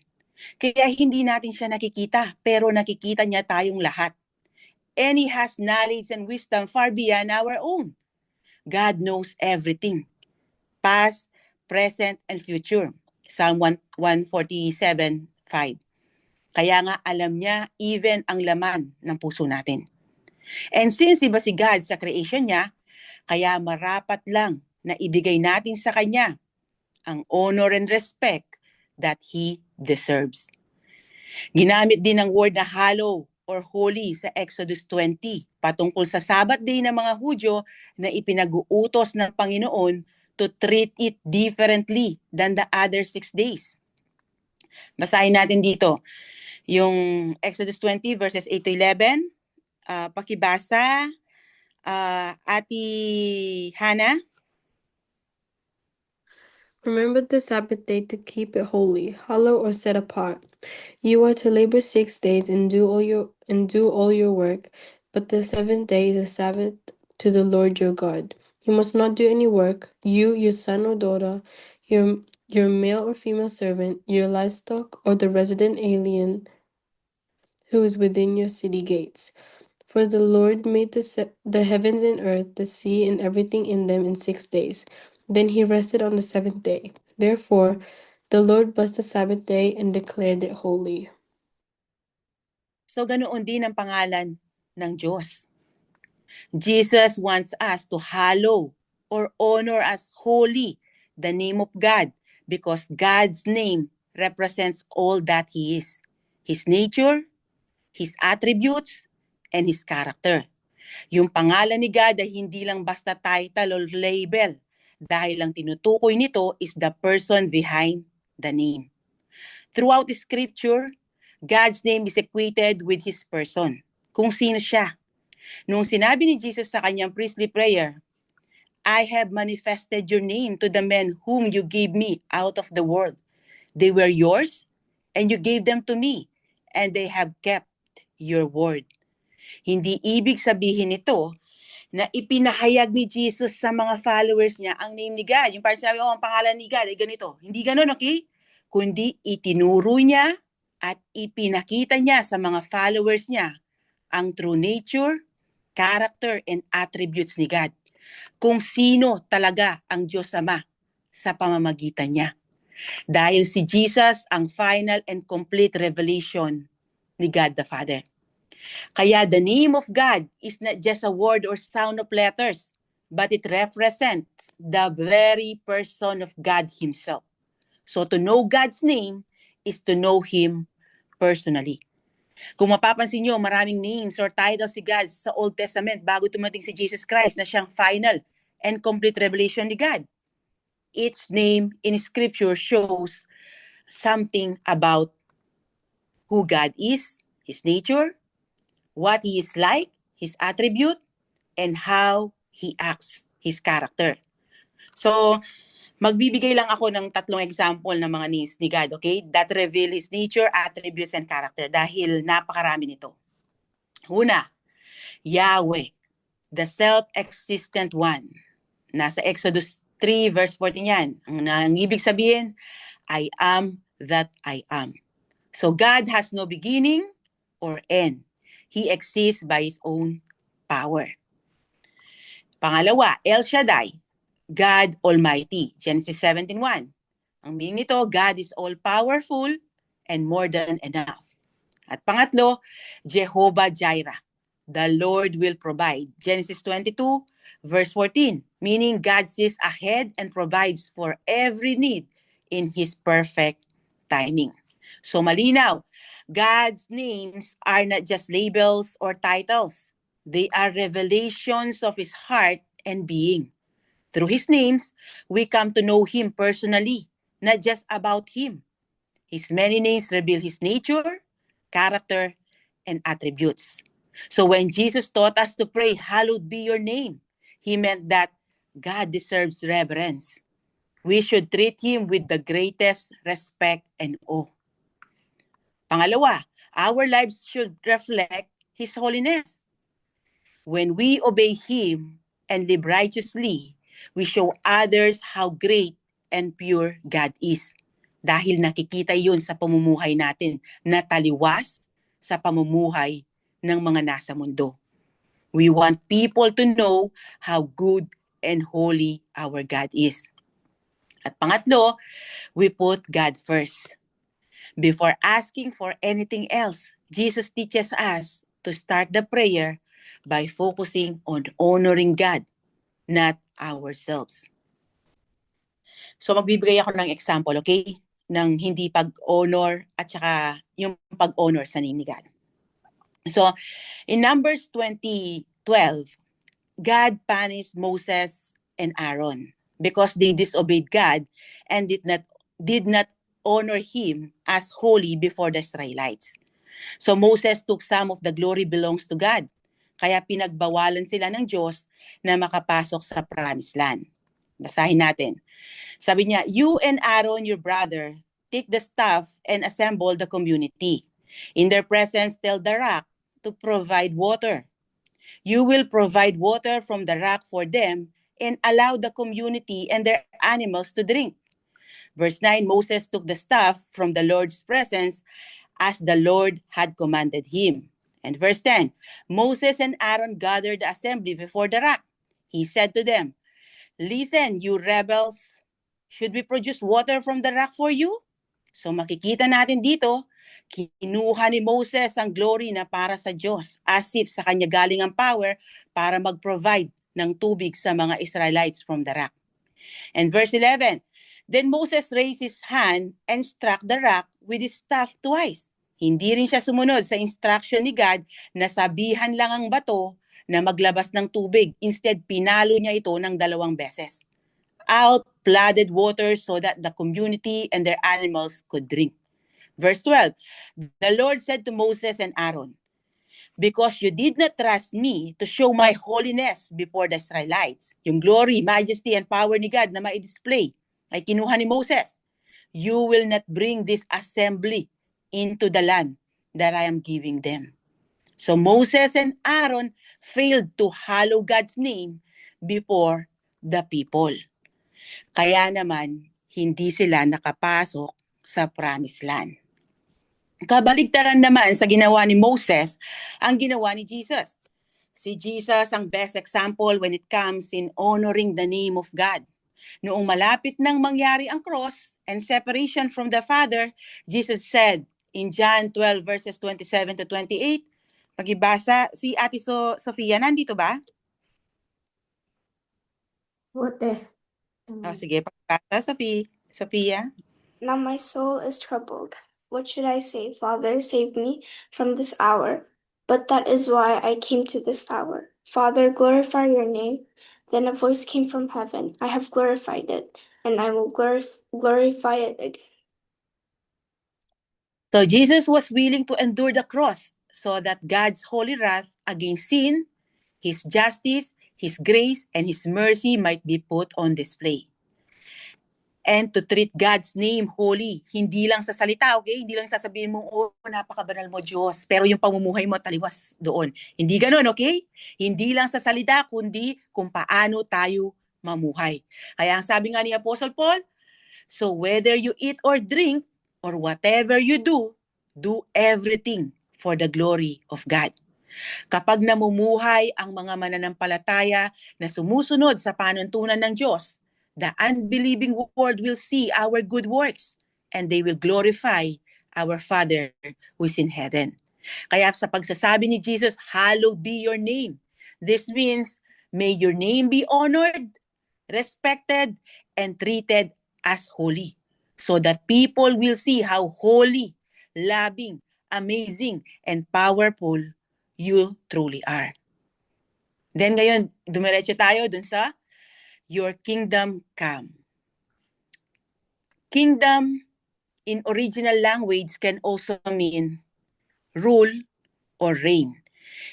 Kaya hindi natin siya nakikita, pero nakikita niya tayong lahat. And He has knowledge and wisdom far beyond our own. God knows everything, past, present, and future. Psalm 147:5. Kaya nga alam niya even ang laman ng puso natin. And since iba si God sa creation niya, kaya marapat lang na ibigay natin sa Kanya ang honor and respect that He deserves. Ginamit din ang word na hallow or holy sa Exodus 20 patungkol sa Sabbath day ng mga Hudyo na ipinag-uutos ng Panginoon to treat it differently than the other 6 days. Basahin natin dito yung Exodus 20 verses 8 to 11. Pakibasa, Ati Hannah. Remember the Sabbath day to keep it holy, hallow or set apart. You are to labor 6 days and do all your work, but the seventh day is a Sabbath to the Lord your God. You must not do any work, you, your son or daughter, your male or female servant, your livestock, or the resident alien who is within your city gates. For the Lord made the heavens and earth, the sea, and everything in them in 6 days. Then he rested on the seventh day. Therefore, the Lord blessed the Sabbath day and declared it holy. So ganoon din ang pangalan ng Diyos. Jesus wants us to hallow or honor as holy the name of God because God's name represents all that He is. His nature, His attributes, and His character. Yung pangalan ni God ay hindi lang basta title or label dahil ang tinutukoy nito is the person behind the name. Throughout the scripture, God's name is equated with His person, kung sino siya. Nung sinabi ni Jesus sa kanyang priestly prayer, I have manifested your name to the men whom you gave me out of the world. They were yours, and you gave them to me, and they have kept your word. Hindi ibig sabihin nito na ipinahayag ni Jesus sa mga followers niya ang name ni God. Yung parang sabi, ang pangalan ni God ay ganito. Hindi ganun, okay? Kundi itinuro niya at ipinakita niya sa mga followers niya ang true nature, character, and attributes ni God. Kung sino talaga ang Diyos Ama sa pamamagitan niya. Dahil si Jesus ang final and complete revelation ni God the Father. Kaya the name of God is not just a word or sound of letters, but it represents the very person of God Himself. So to know God's name is to know Him personally. Kung mapapansin nyo, maraming names or titles si God sa Old Testament bago tumating si Jesus Christ na siyang final and complete revelation ni God. Each name in Scripture shows something about who God is, His nature, what He is like, His attribute, and how He acts, His character. So, magbibigay lang ako ng 3 example ng mga names ni God, okay? That reveal His nature, attributes, and character dahil napakarami nito. Una, Yahweh, the self-existent one. Nasa Exodus 3 verse 14 yan. Ang ibig sabihin, I am that I am. So God has no beginning or end. He exists by His own power. Pangalawa, El Shaddai, God Almighty. Genesis 17:1. Ang meaning nito, God is all-powerful and more than enough. At pangatlo, Jehovah Jireh, the Lord will provide. Genesis 22, verse 14, meaning God sees ahead and provides for every need in His perfect timing. So malinaw, God's names are not just labels or titles. They are revelations of His heart and being. Through His names, we come to know Him personally, not just about Him. His many names reveal His nature, character, and attributes. So when Jesus taught us to pray, hallowed be your name, He meant that God deserves reverence. We should treat Him with the greatest respect and awe. Pangalawa, our lives should reflect His holiness. When we obey Him and live righteously, we show others how great and pure God is. Dahil nakikita yun sa pamumuhay natin na taliwas sa pamumuhay ng mga nasa mundo. We want people to know how good and holy our God is. At pangatlo, we put God first. Before asking for anything else, Jesus teaches us to start the prayer by focusing on honoring God, not ourselves. So magbibigay ako ng example, okay? Ng hindi pag-honor at saka yung pag-honor sa name ni God. So in Numbers 20:12, God punished Moses and Aaron because they disobeyed God and did not honor him as holy before the Israelites. So Moses took some of the glory belongs to God. Kaya pinagbawalan sila ng Diyos na makapasok sa promised land. Basahin natin. Sabi niya, you and Aaron, your brother, take the staff and assemble the community. In their presence, tell the rock to provide water. You will provide water from the rock for them and allow the community and their animals to drink. Verse 9, Moses took the staff from the Lord's presence as the Lord had commanded him. And verse 10, Moses and Aaron gathered the assembly before the rock. He said to them, listen, you rebels, should we produce water from the rock for you? So makikita natin dito, kinuha ni Moses ang glory na para sa Diyos, as if sa kanya galing ang power para mag-provide ng tubig sa mga Israelites from the rock. And verse 11, then Moses raised his hand and struck the rock with his staff twice. Hindi rin siya sumunod sa instruction ni God na sabihan lang ang bato na maglabas ng tubig. Instead, pinalo niya ito ng 2 beses. Out flooded water so that the community and their animals could drink. Verse 12, the Lord said to Moses and Aaron, because you did not trust me to show my holiness before the Israelites, yung glory, majesty, and power ni God na ma-display ay kinuha ni Moses, you will not bring this assembly into the land that I am giving them. So Moses and Aaron failed to hallow God's name before the people. Kaya naman, hindi sila nakapasok sa promised land. Kabaligtaran naman sa ginawa ni Moses, ang ginawa ni Jesus. Si Jesus ang best example when it comes in honoring the name of God. Noong malapit nang mangyari ang cross and separation from the Father, Jesus said in John 12 verses 27 to 28, pagibasa, si Ate Sofia, nandito ba? Wote. Sige, pagibasa, Sofia. Now my soul is troubled. What should I say? Father, save me from this hour. But that is why I came to this hour. Father, glorify your name. Then a voice came from heaven. I have glorified it, and I will glorify it again. So Jesus was willing to endure the cross so that God's holy wrath against sin, His justice, His grace, and His mercy might be put on display. And to treat God's name holy, hindi lang sa salita, okay? Hindi lang sasabihin mo, oh, napakabanal mo Diyos, pero yung pamumuhay mo taliwas doon. Hindi ganun, okay? Hindi lang sa salita, kundi kung paano tayo mamuhay. Kaya ang sabi nga ni Apostle Paul, so whether you eat or drink, or whatever you do everything for the glory of God. Kapag namumuhay ang mga mananampalataya na sumusunod sa panuntunan ng Diyos, the unbelieving world will see our good works and they will glorify our Father who is in heaven. Kaya sa pagsasabi ni Jesus, hallowed be your name. This means, may your name be honored, respected, and treated as holy, so that people will see how holy, loving, amazing, and powerful you truly are. Then ngayon, dumiretso tayo dun sa your kingdom come. Kingdom in original language can also mean rule or reign.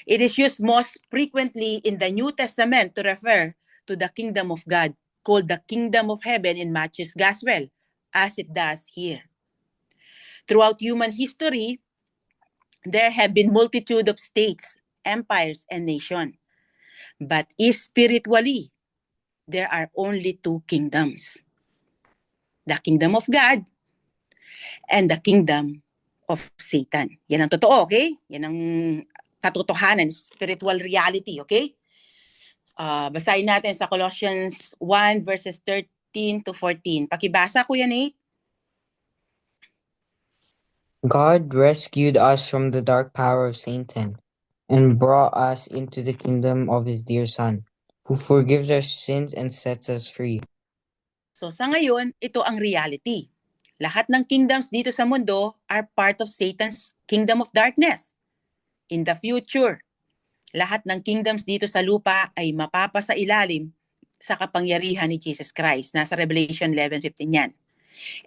It is used most frequently in the New Testament to refer to the kingdom of God, called the kingdom of heaven in Matthew's gospel, as it does here. Throughout human history, there have been multitude of states, empires, and nations. But spiritually, there are only 2 kingdoms. The kingdom of God and the kingdom of Satan. Yan ang totoo, okay? Yan ang katotohanan, spiritual reality, okay? Basahin natin sa Colossians 1 verses 13 to 14. Pakibasa, Kuya Nate. God rescued us from the dark power of Satan and brought us into the kingdom of his dear Son, who forgives our sins and sets us free. So sa ngayon, ito ang reality. Lahat ng kingdoms dito sa mundo are part of Satan's kingdom of darkness. In the future, lahat ng kingdoms dito sa lupa ay mapapasailalim sa kapangyarihan ni Jesus Christ. Nasa Revelation 11:15 yan.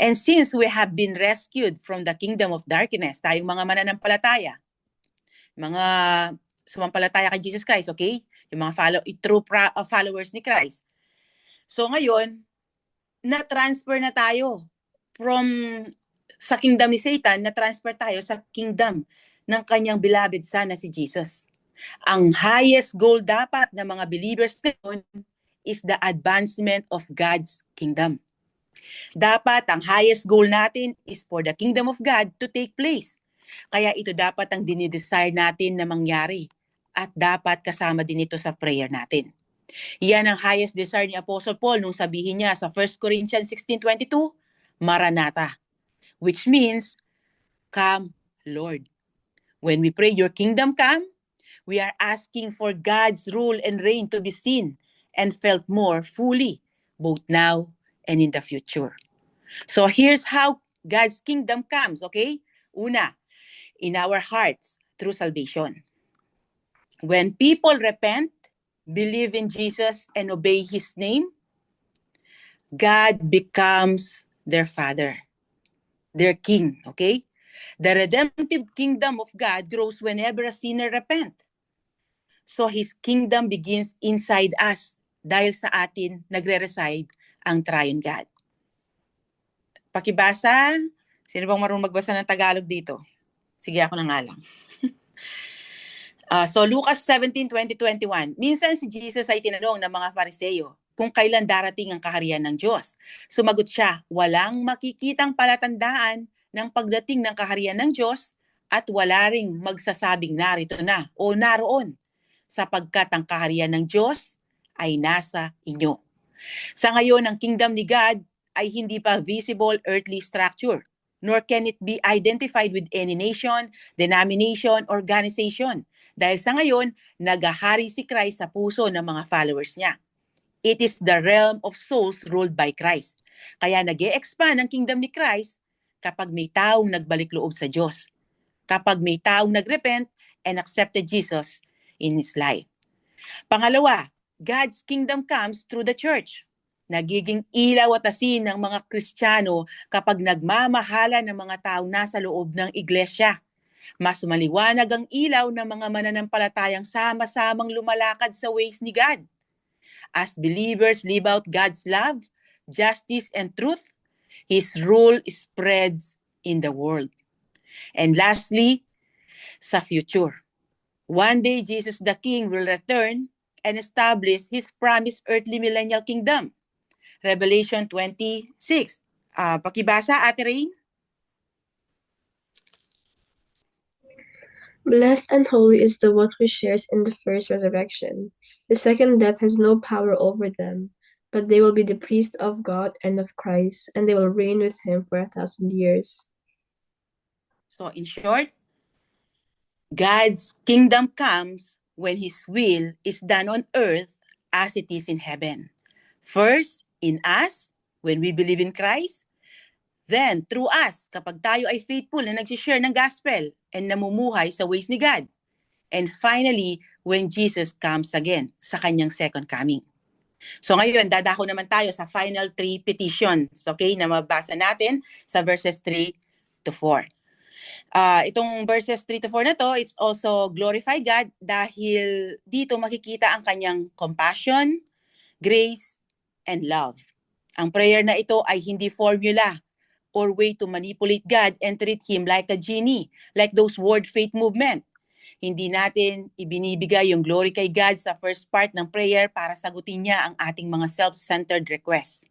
And since we have been rescued from the kingdom of darkness, tayong mga mananampalataya, mga sumampalataya kay Jesus Christ, okay? Yung mga true followers ni Christ. So ngayon, na-transfer na tayo from sa kingdom ni Satan, na-transfer tayo sa kingdom ng kanyang beloved son na si Jesus. Ang highest goal dapat ng mga believers ngayon is the advancement of God's kingdom. Dapat ang highest goal natin is for the kingdom of God to take place. Kaya ito dapat ang dinidesire natin na mangyari at dapat kasama din ito sa prayer natin. Yan ang highest desire ni Apostle Paul nung sabihin niya sa 1 Corinthians 16:22, Maranatha, which means, come, Lord. When we pray, your kingdom come, we are asking for God's rule and reign to be seen and felt more fully, both now and in the future. So here's how God's kingdom comes, okay? Una, in our hearts through salvation. When people repent, believe in Jesus, and obey His name, God becomes their Father, their King, okay? The redemptive kingdom of God grows whenever a sinner repent. So His kingdom begins inside us dahil sa atin nagre-reside ang Triune God. Pakibasa. Sino bang marunong magbasa ng Tagalog dito? Sige, ako na nga lang. So Lucas 17:20-21. Minsan si Jesus ay tinanong ng mga Fariseo kung kailan darating ang kaharian ng Diyos. Sumagot siya, walang makikitang palatandaan ng pagdating ng kaharian ng Diyos at wala ring magsasabing narito na o naroon, sapagkat ang kaharian ng Diyos ay nasa inyo. Sa ngayon, ang kingdom ni God ay hindi pa visible earthly structure, nor can it be identified with any nation, denomination, organization. Dahil sa ngayon, nagahari si Christ sa puso ng mga followers niya. It is the realm of souls ruled by Christ. Kaya nag-e-expand ang kingdom ni Christ kapag may taong nagbalik loob sa Diyos. Kapag may taong nagrepent and accepted Jesus in his life. Pangalawa, God's kingdom comes through the church. Nagiging ilaw at asin ng mga Kristiyano kapag nagmamahala ng mga taong nasa loob ng iglesia. Mas maliwanag ang ilaw ng mga mananampalatayang sama-samang lumalakad sa ways ni God. As believers live out God's love, justice, and truth, His rule spreads in the world. And lastly, sa future. One day, Jesus the King will return and establish His promised earthly millennial kingdom. Revelation 26. Pakibasa, Ate Rain. Blessed and holy is the one who shares in the first resurrection. The second death has no power over them, but they will be the priests of God and of Christ, and they will reign with Him for 1,000 years. So in short, God's kingdom comes when His will is done on earth as it is in heaven. First, in us, when we believe in Christ. Then, through us, kapag tayo ay faithful na nag-share ng gospel and namumuhay sa ways ni God. And finally, when Jesus comes again sa kanyang second coming. So ngayon, dadako naman tayo sa final 3 petitions, okay, na mabasa natin sa verses 3 to 4. Itong verses 3 to 4 na to, it's also glorify God dahil dito makikita ang kanyang compassion, grace, and love. Ang prayer na ito ay hindi formula or way to manipulate God and treat Him like a genie, like those word faith movement. Hindi natin ibinibigay yung glory kay God sa first part ng prayer para sagutin niya ang ating mga self-centered requests.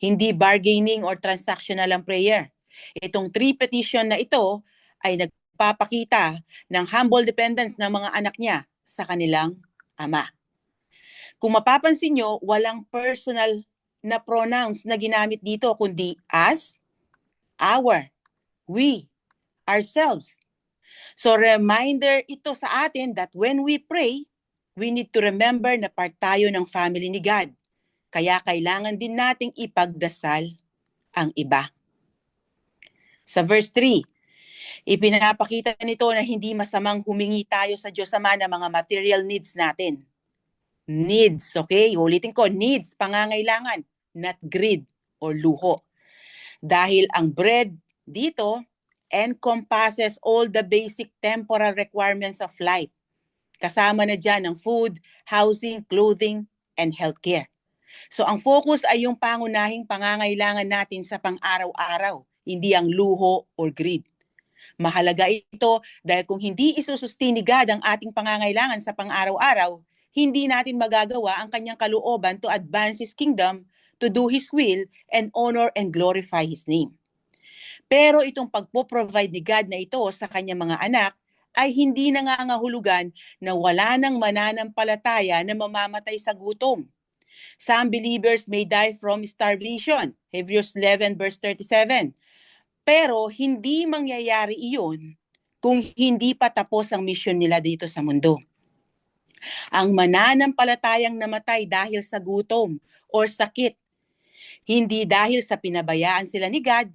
Hindi bargaining or transactional ang prayer. Itong 3 petition na ito ay nagpapakita ng humble dependence ng mga anak niya sa kanilang ama. Kung mapapansin nyo, walang personal na pronouns na ginamit dito, kundi us, our, we, ourselves. So reminder ito sa atin that when we pray, we need to remember na part tayo ng family ni God. Kaya kailangan din nating ipagdasal ang iba. Sa verse 3, ipinapakita nito na hindi masamang humingi tayo sa Diyos Ama ng mga material needs natin. Needs, okay? Ulitin ko, needs, pangangailangan, not greed or luho. Dahil ang bread dito encompasses all the basic temporal requirements of life. Kasama na dyan ang food, housing, clothing, and healthcare. So ang focus ay yung pangunahing pangangailangan natin sa pang-araw-araw, hindi ang luho or greed. Mahalaga ito dahil kung hindi isusustain ni God ang ating pangangailangan sa pang-araw-araw, hindi natin magagawa ang kanyang kalooban to advance His kingdom, to do His will, and honor and glorify His name. Pero itong pagpo-provide ni God na ito sa kanyang mga anak ay hindi nangangahulugan na wala nang mananampalataya na mamamatay sa gutom. Some believers may die from starvation, Hebrews 11 verse 37. Pero hindi mangyayari iyon kung hindi pa tapos ang mission nila dito sa mundo. Ang mananampalatayang namatay dahil sa gutom or sakit, hindi dahil sa pinabayaan sila ni God,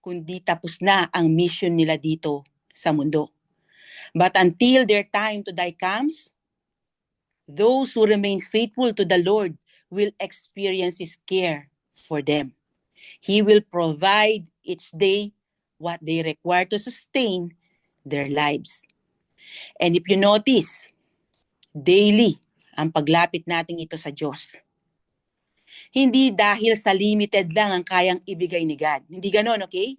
kundi tapos na ang mission nila dito sa mundo. But until their time to die comes, those who remain faithful to the Lord will experience His care for them. He will provide each day what they require to sustain their lives. And if you notice, daily ang paglapit natin ito sa Diyos. Hindi dahil sa limited lang ang kayang ibigay ni God. Hindi ganon, okay?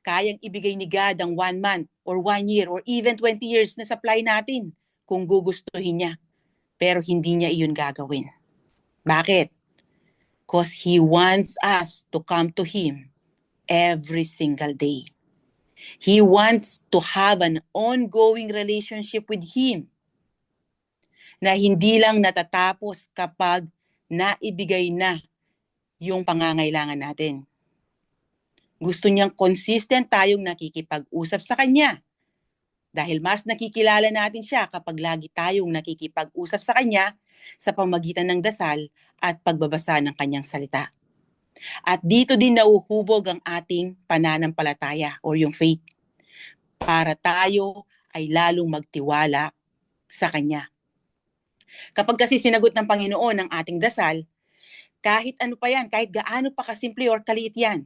Kayang ibigay ni God ang 1 month or 1 year or even 20 years na supply natin kung gugustuhin niya. Pero hindi niya iyon gagawin. Bakit? Because He wants us to come to Him every single day. He wants to have an ongoing relationship with Him na hindi lang natatapos kapag naibigay na yung pangangailangan natin. Gusto niyang consistent tayong nakikipag-usap sa Kanya. Dahil mas nakikilala natin siya kapag lagi tayong nakikipag-usap sa Kanya sa pamagitan ng dasal at pagbabasa ng Kanyang salita. At dito din nauhubog ang ating pananampalataya o yung faith para tayo ay lalong magtiwala sa Kanya. Kapag kasi sinagot ng Panginoon ang ating dasal, kahit ano pa yan, kahit gaano pa kasimple or kaliit yan,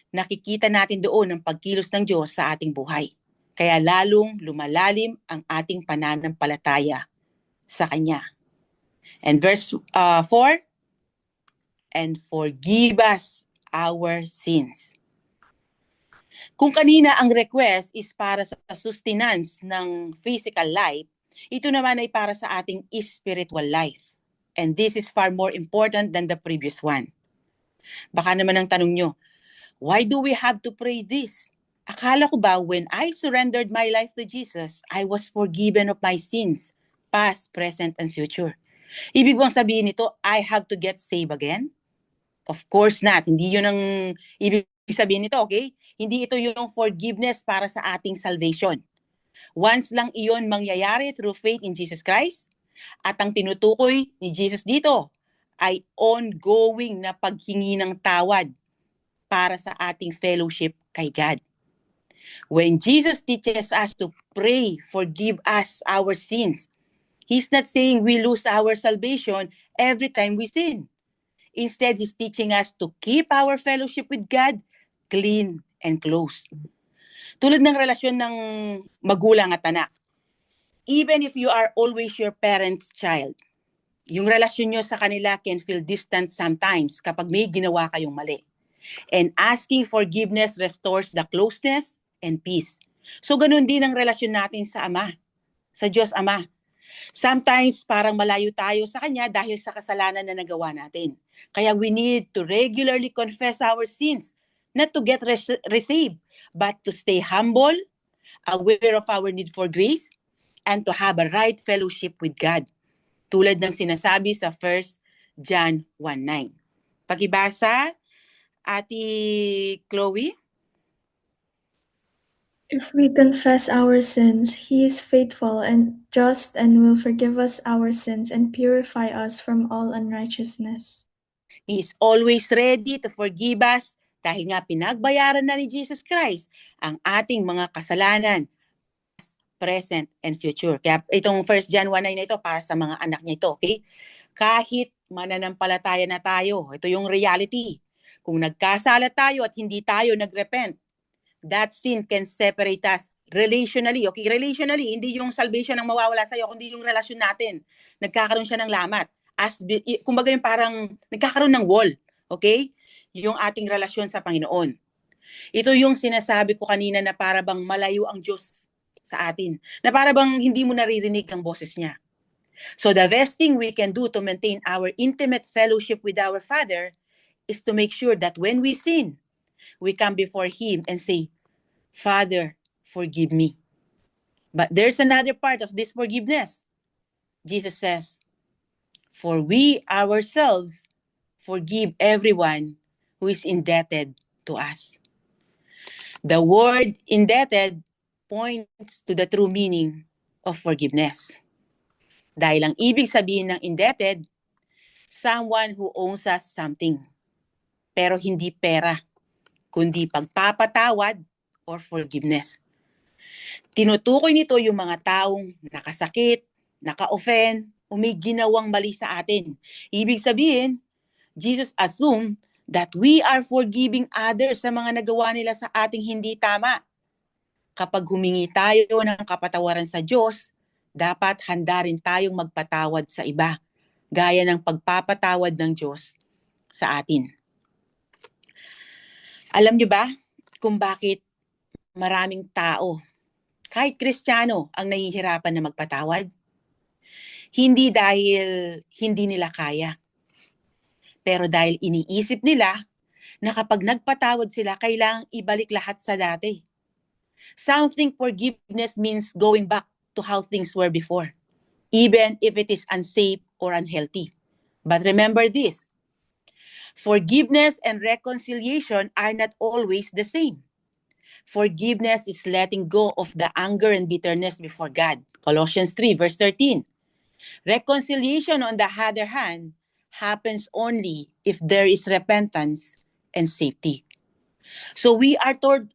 nakikita natin doon ang pagkilos ng Diyos sa ating buhay. Kaya lalong lumalalim ang ating pananampalataya sa Kanya. And verse 4, and forgive us our sins. Kung kanina ang request is para sa sustenance ng physical life, ito naman ay para sa ating spiritual life. And this is far more important than the previous one. Baka naman ang tanong nyo, why do we have to pray this? Akala ko ba when I surrendered my life to Jesus, I was forgiven of my sins, past, present, and future. Ibig bang sabihin nito, I have to get saved again? Of course not. Hindi yun ang ibig sabihin nito, okay? Hindi ito yung forgiveness para sa ating salvation. Once lang iyon mangyayari through faith in Jesus Christ, at ang tinutukoy ni Jesus dito ay ongoing na paghingi ng tawad para sa ating fellowship kay God. When Jesus teaches us to pray, forgive us our sins, He's not saying we lose our salvation every time we sin. Instead, He's teaching us to keep our fellowship with God clean and close. Tulad ng relasyon ng magulang at anak. Even if you are always your parent's child, yung relasyon nyo sa kanila can feel distant sometimes kapag may ginawa kayong mali. And asking forgiveness restores the closeness and peace. So ganun din ang relasyon natin sa Ama, sa Diyos Ama. Sometimes parang malayo tayo sa Kanya dahil sa kasalanan na nagawa natin. Kaya we need to regularly confess our sins, not to get received, but to stay humble, aware of our need for grace, and to have a right fellowship with God. Tulad ng sinasabi sa 1 John 1:9. Pakibasa, Ate Chloe. If we confess our sins, He is faithful and just and will forgive us our sins and purify us from all unrighteousness. He is always ready to forgive us dahil nga pinagbayaran na ni Jesus Christ ang ating mga kasalanan, present, and future. Kaya itong 1 John 1:9 na ito para sa mga anak niya ito, okay? Kahit mananampalataya na tayo, ito yung reality. Kung nagkasala tayo at hindi tayo nagrepent, that sin can separate us relationally. Okay, relationally, hindi yung salvation ang mawawala sa'yo, kundi yung relasyon natin. Nagkakaroon siya ng lamat. Kumbaga yung parang nagkakaroon ng wall. Okay? Yung ating relasyon sa Panginoon. Ito yung sinasabi ko kanina na para bang malayo ang Diyos sa atin. Na para bang hindi mo naririnig ang boses niya. So the best thing we can do to maintain our intimate fellowship with our Father is to make sure that when we sin, we come before Him and say, Father, forgive me. But there's another part of this forgiveness. Jesus says, for we ourselves forgive everyone who is indebted to us. The word indebted points to the true meaning of forgiveness. Dahil ang ibig sabihin ng indebted, someone who owes us something. Pero hindi pera, kundi pagpapatawad or forgiveness. Tinutukoy nito yung mga taong nakasakit, naka-offend, o may ginawang mali sa atin. Ibig sabihin, Jesus assumed that we are forgiving others sa mga nagawa nila sa ating hindi tama. Kapag humingi tayo ng kapatawaran sa Diyos, dapat handa rin tayong magpatawad sa iba, gaya ng pagpapatawad ng Diyos sa atin. Alam niyo ba kung bakit maraming tao, kahit Kristiyano, ang nahihirapan na magpatawad? Hindi dahil hindi nila kaya, pero dahil iniisip nila na kapag nagpatawad sila, kailangang ibalik lahat sa dati. Some think forgiveness means going back to how things were before, even if it is unsafe or unhealthy. But remember this, forgiveness and reconciliation are not always the same. Forgiveness is letting go of the anger and bitterness before God. Colossians 3 verse 13. Reconciliation, on the other hand, happens only if there is repentance and safety. So we are told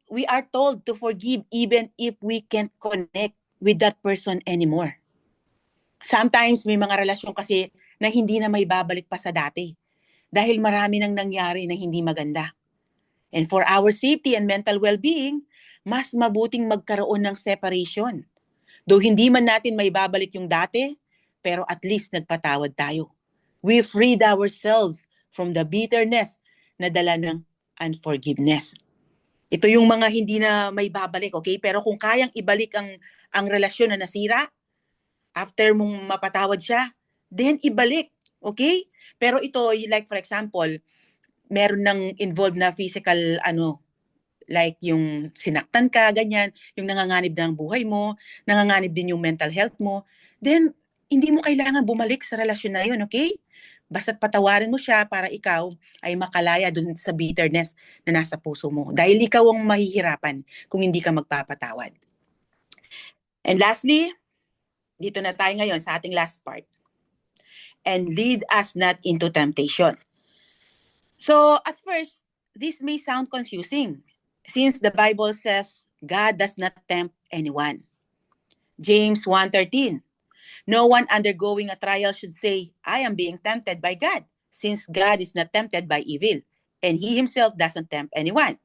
to forgive even if we can't connect with that person anymore. Sometimes may mga relasyon kasi na hindi na may babalik pa sa dati dahil marami nang nangyari na hindi maganda. And for our safety and mental well-being, mas mabuting magkaroon ng separation. Though hindi man natin may babalik yung dati, pero at least nagpatawad tayo. We freed ourselves from the bitterness na dala ng unforgiveness. Ito yung mga hindi na may babalik, okay? Pero kung kayang ibalik ang relasyon na nasira, after mong mapatawad siya, then ibalik, okay? Pero ito, like for example, meron nang involved na physical, like yung sinaktan ka, ganyan, yung nanganganib ng buhay mo, nanganganib din yung mental health mo, then hindi mo kailangan bumalik sa relasyon na yun, okay? Basta't patawarin mo siya para ikaw ay makalaya dun sa bitterness na nasa puso mo. Dahil ikaw ang mahihirapan kung hindi ka magpapatawad. And lastly, dito na tayo ngayon sa ating last part. And lead us not into temptation. So at first, this may sound confusing since the Bible says God does not tempt anyone. James 1:13. No one undergoing a trial should say, I am being tempted by God, since God is not tempted by evil, and He Himself doesn't tempt anyone.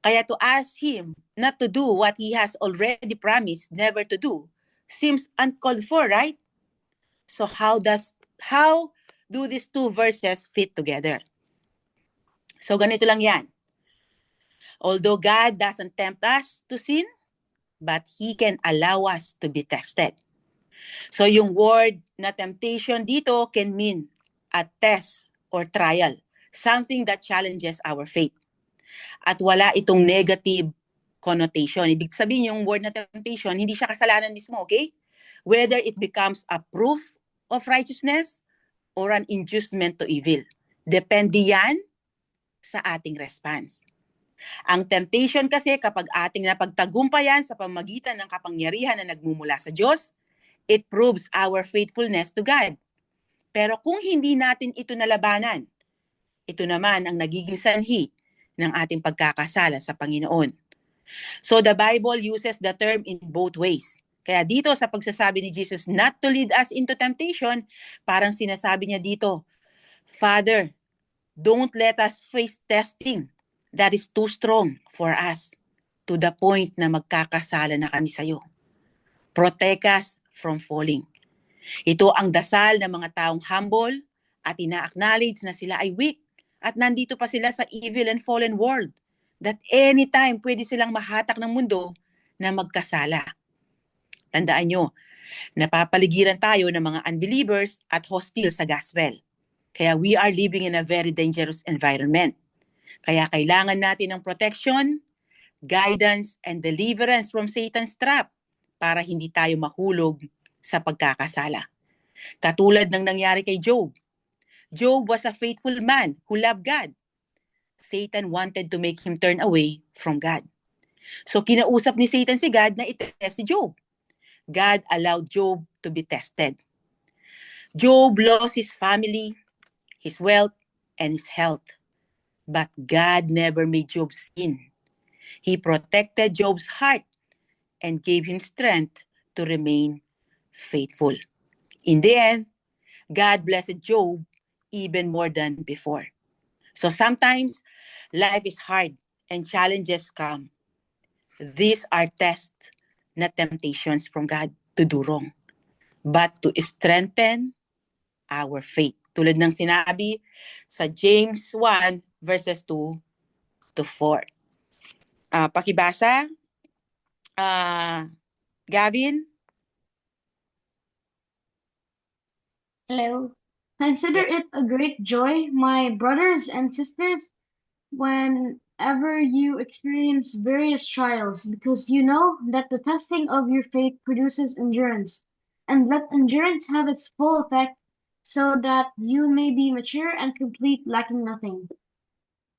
Kaya to ask Him not to do what He has already promised never to do seems uncalled for, right? So how do these two verses fit together? So ganito lang yan. Although God doesn't tempt us to sin, but He can allow us to be tested. So yung word na temptation dito can mean a test or trial, something that challenges our faith. At wala itong negative connotation. Ibig sabihin yung word na temptation, hindi siya kasalanan mismo, okay? Whether it becomes a proof of righteousness or an inducement to evil. Depende yan sa ating response. Ang temptation kasi kapag ating napagtagumpayan sa pamamagitan ng kapangyarihan na nagmumula sa Diyos, it proves our faithfulness to God. Pero kung hindi natin ito nalabanan, ito naman ang nagiging sanhi ng ating pagkakasala sa Panginoon. So the Bible uses the term in both ways. Kaya dito sa pagsasabi ni Jesus not to lead us into temptation, parang sinasabi niya dito, Father, don't let us face testing that is too strong for us to the point na magkakasala na kami sa iyo. Protect us from falling. Ito ang dasal ng mga taong humble at ina-acknowledge na sila ay weak at nandito pa sila sa evil and fallen world that anytime pwede silang mahatak ng mundo na magkasala. Tandaan nyo, napapaligiran tayo ng mga unbelievers at hostile sa gospel. Kaya we are living in a very dangerous environment. Kaya kailangan natin ng protection, guidance, and deliverance from Satan's trap para hindi tayo mahulog sa pagkakasala. Katulad ng nangyari kay Job. Job was a faithful man who loved God. Satan wanted to make him turn away from God. So kinausap ni Satan si God na itest si Job. God allowed Job to be tested. Job lost his family, his wealth, and his health. But God never made Job sin. He protected Job's heart and gave him strength to remain faithful. In the end, God blessed Job even more than before. So sometimes, life is hard and challenges come. These are tests, not temptations from God to do wrong, but to strengthen our faith. Tulad ng sinabi sa James 1 verses 2 to 4. Pakibasa. Gavin? Hello. Consider it a great joy, my brothers and sisters, whenever you experience various trials, because you know that the testing of your faith produces endurance. And let endurance have its full effect, so that you may be mature and complete, lacking nothing.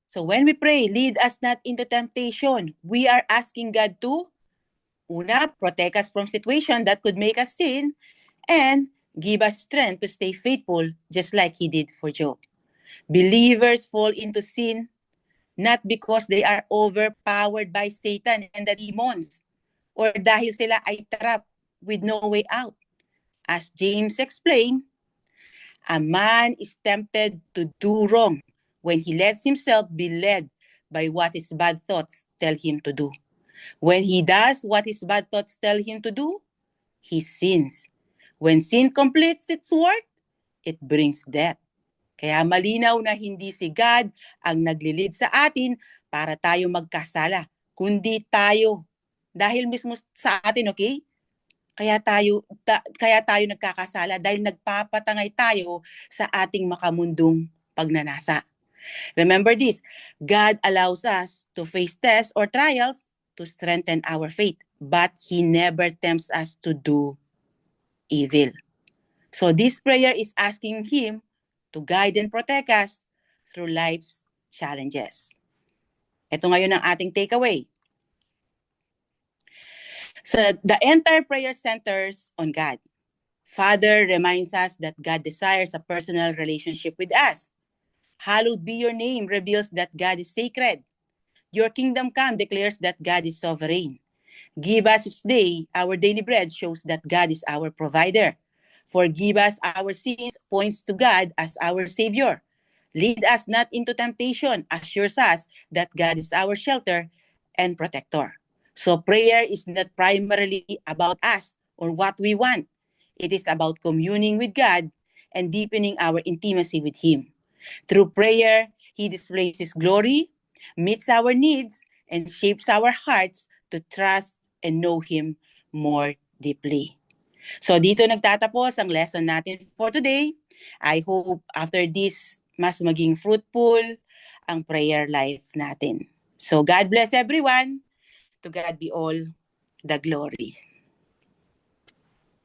So when we pray, lead us not into temptation, we are asking God to, una, protect us from situation that could make us sin, and give us strength to stay faithful, just like He did for Job. Believers fall into sin not because they are overpowered by Satan and the demons, or dahil sila ay trapped with no way out. As James explained, a man is tempted to do wrong when he lets himself be led by what his bad thoughts tell him to do. When he does what his bad thoughts tell him to do, he sins. When sin completes its work, it brings death. Kaya malinaw na hindi si God ang naglilid sa atin para tayo magkasala, kundi tayo. Dahil mismo sa atin, okay? Kaya tayo nagkakasala dahil nagpapatangay tayo sa ating makamundong pagnanasa. Remember this, God allows us to face tests or trials to strengthen our faith, but He never tempts us to do evil. So this prayer is asking Him to guide and protect us through life's challenges. Ito ngayon ang ating takeaway. So the entire prayer centers on God. Father reminds us that God desires a personal relationship with us. Hallowed be your name reveals that God is sacred. Your kingdom come declares that God is sovereign. Give us each day our daily bread shows that God is our provider. Forgive us our sins points to God as our Savior. Lead us not into temptation assures us that God is our shelter and protector. So prayer is not primarily about us or what we want. It is about communing with God and deepening our intimacy with Him. Through prayer, He displays His glory, meets our needs, and shapes our hearts to trust and know Him more deeply. So dito nagtatapos ang lesson natin for today. I hope after this, mas maging fruitful ang prayer life natin. So God bless everyone. To God be all the glory.